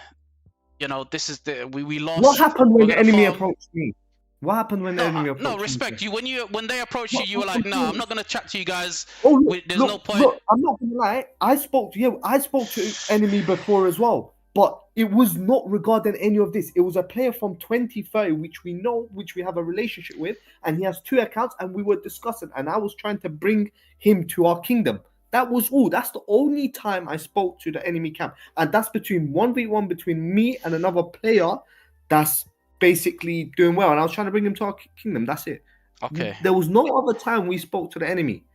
you know, this is we
What
lost.
happened
We're
when the
gonna
enemy
farm."
approached me? What happened when the
No,
enemy
no,
approached
respect
me?
you when they approached you. You were like, "Nah, I'm not gonna chat to you guys.
Oh, look,
There's no
look,
point."
look, I'm not gonna lie. I spoke to enemy before as well, but it was not regarding any of this. It was a player from 2030, which we know, which we have a relationship with, and he has 2 accounts, and we were discussing, and I was trying to bring him to our kingdom. That was all. That's the only time I spoke to the enemy camp, and that's between 1v1 between me and another player. That's basically doing well, and I was trying to bring him to our kingdom. That's it.
Okay,
There was no other time we spoke to the enemy.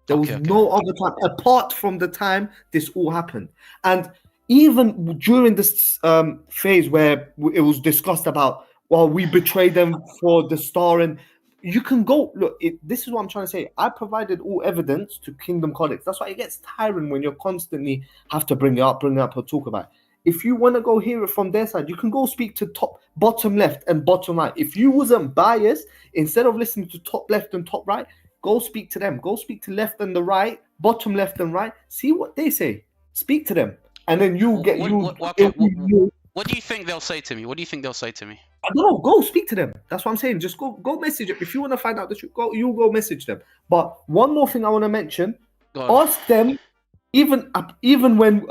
There was
okay.
no other time apart from the time this all happened. And even during this phase where it was discussed about, well, we betrayed them for the star, and you can go look. This is what I'm trying to say. I provided all evidence to Kingdom Codex. That's why it gets tiring when you constantly have to bring it up, or talk about it. If you want to go hear it from their side, you can go speak to bottom left and bottom right. If you wasn't biased, instead of listening to top left and top right, go speak to them. Go speak to left and the right, bottom left and right. See what they say. Speak to them, and then you'll get
What do you think they'll say to me? What do you think they'll say to me?
I don't know. Go speak to them. That's what I'm saying. Just go message them. If you want to find out the truth, go message them. But one more thing I want to mention: ask them, even when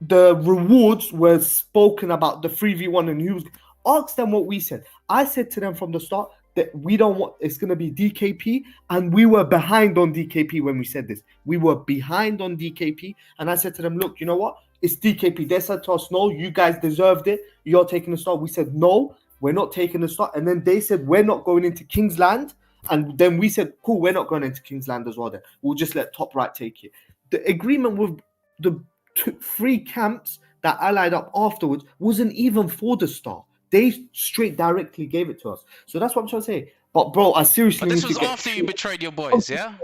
the rewards were spoken about, the 3v1 and who's, ask them what we said. I said to them from the start that we don't want, it's going to be DKP, and we were behind on DKP when we said this. We were behind on DKP, and I said to them, look, you know what? It's DKP. They said to us, no, you guys deserved it. You're taking the start. We said, no, we're not taking the start. And then they said, we're not going into King's Land. And then we said, cool, we're not going into King's Land as well then. We'll just let top right take it. The agreement with the 3 camps that allied up afterwards wasn't even for the star. They straight directly gave it to us. So that's what I'm trying to say. But bro, I seriously.
But this was after you betrayed your boys, yeah?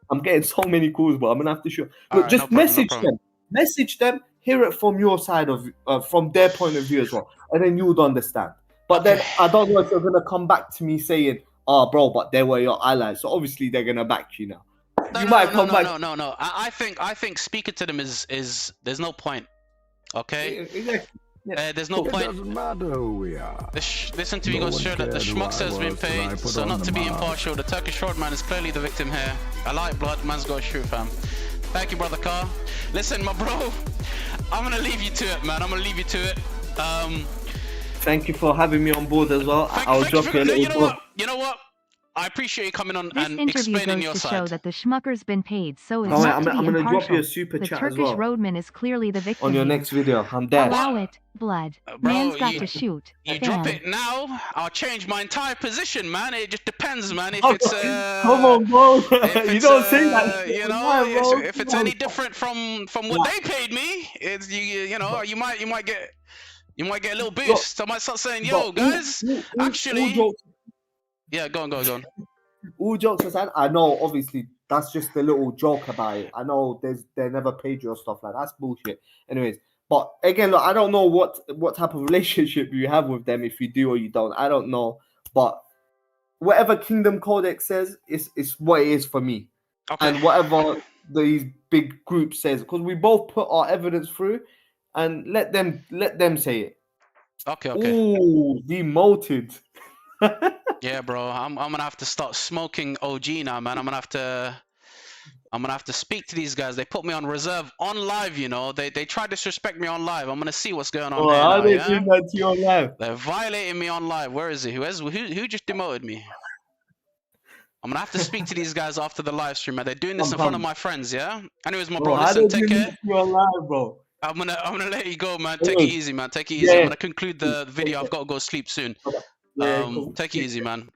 I'm getting so many calls, but I'm gonna have to show. Look,
right,
just message them. Message them. Hear it from your side of, from their point of view as well, and then you would understand. But then I don't know if they're gonna come back to me saying, "Oh, bro, but they were your allies." So obviously they're gonna back you now.
No. I think speaking to them is there's no point. Okay.
Exactly. Yeah.
There's no point.
It doesn't matter who we are.
This interview goes to show that the schmuck has been paid, so not to be impartial, the Turkish roadman is clearly the victim here. I like blood, man's got to shoot, fam. Thank you, brother Carr. Listen, my bro, I'm gonna leave you to it, man. I'm gonna leave you to it.
Thank you for having me on board as well. I'll drop you a little.
You know what? I appreciate you coming on
this
and
interview
explaining
goes
your
to
side.
show that the schmucker's been paid, so it's
I'm
not to be
gonna
impartial.
drop you a super
the
chat
Turkish
as well.
roadman is clearly the victim.
On your
here.
next video, I'm dead.
Allow it, blood.
Bro,
Man's got to shoot.
You drop it now, I'll change my entire position, man. It just depends, man. If
Oh,
it's
come on, bro. You don't say that.
You know,
Why,
if it's any different from what they paid me, it's you know, you might get a little boost. I might start saying, yo, guys, actually. Yeah, go on.
All jokes aside, I know obviously that's just a little joke about it. I know they never paid you or stuff like that. That's bullshit. Anyways, but again, look, I don't know what type of relationship you have with them, if you do or you don't. I don't know, but whatever Kingdom Codex says is what it is for me. Okay. And whatever these big groups says, because we both put our evidence through, and let them say it.
Okay.
Ooh, demoted.
Yeah, bro, I'm gonna have to start smoking OG now, man. I'm gonna have to speak to these guys. They put me on reserve on live, you know. They try to disrespect me on live. I'm gonna see what's going on there.
How they do that to you on live?
They're violating me on live. Where is he? Who just demoted me? I'm gonna have to speak to these guys after the live stream, man. They're doing this in front of my friends, yeah. Anyways, my bro, listen, take care.
On live, bro?
I'm gonna let you go, man. Take it easy, man. Take it easy. Yeah. I'm gonna conclude the video. I've got to go sleep soon. Take it easy, man.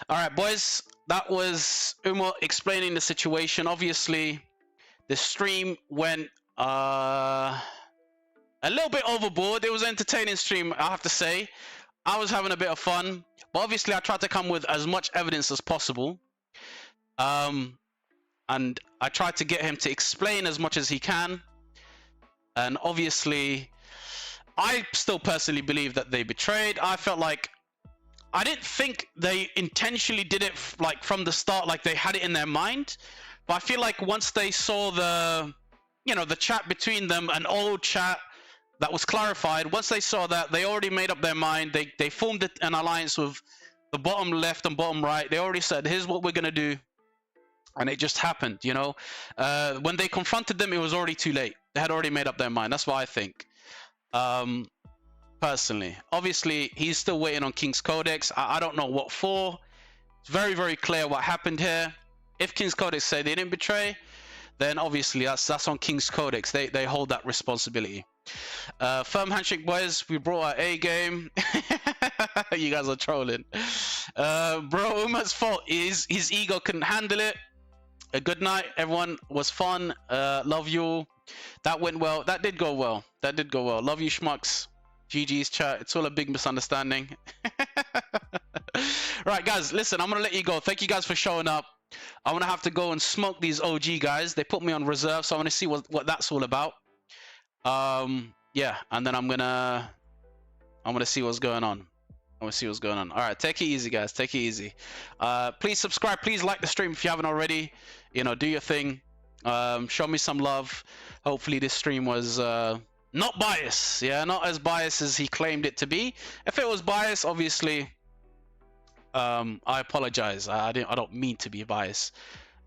All right, boys, that was Umar explaining the situation. Obviously, the stream went a little bit overboard. It was an entertaining stream, I have to say. I was having a bit of fun, but obviously I tried to come with as much evidence as possible. And I tried to get him to explain as much as he can. And obviously, I still personally believe that they betrayed. I felt like, I didn't think they intentionally did it like from the start, like they had it in their mind. But I feel like once they saw the, you know, the chat between them, an old chat that was clarified, once they saw that, they already made up their mind. They formed an alliance with the bottom left and bottom right. They already said, here's what we're going to do. And it just happened, you know. When they confronted them, it was already too late. They had already made up their mind. That's what I think. Personally. Obviously, he's still waiting on King's Codex. I don't know what for. It's very, very clear what happened here. If King's Codex say they didn't betray, then obviously that's on King's Codex. They hold that responsibility. Firm handshake, boys. We brought our A game. You guys are trolling. Bro, Uma's fault is his ego couldn't handle it. A good night, everyone. Was fun. Love you. That went well. That did go well. That did go well. Love you, schmucks. GG's chat. It's all a big misunderstanding. Right, guys. Listen, I'm gonna let you go. Thank you guys for showing up. I'm gonna have to go and smoke these OG guys. They put me on reserve, so I'm gonna see what that's all about. Yeah, and then I'm gonna see what's going on. I want to see what's going on. All right, take it easy, guys. Take it easy. Please subscribe. Please like the stream if you haven't already. You know, do your thing. Show me some love. Hopefully this stream was not biased. Yeah, not as biased as he claimed it to be. If it was biased, obviously, I apologize. I don't mean to be biased.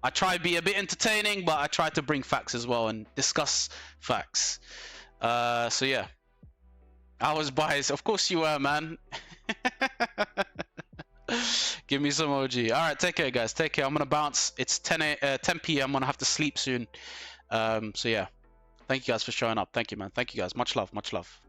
I try to be a bit entertaining, but I try to bring facts as well and discuss facts. So yeah, I was biased. Of course you were, man. Give me some OG. All right, take care, guys. Take care. I'm gonna bounce. It's 10 p.m. I'm gonna have to sleep soon. So yeah, thank you guys for showing up. Thank you, man. Thank you guys. Much love. Much love.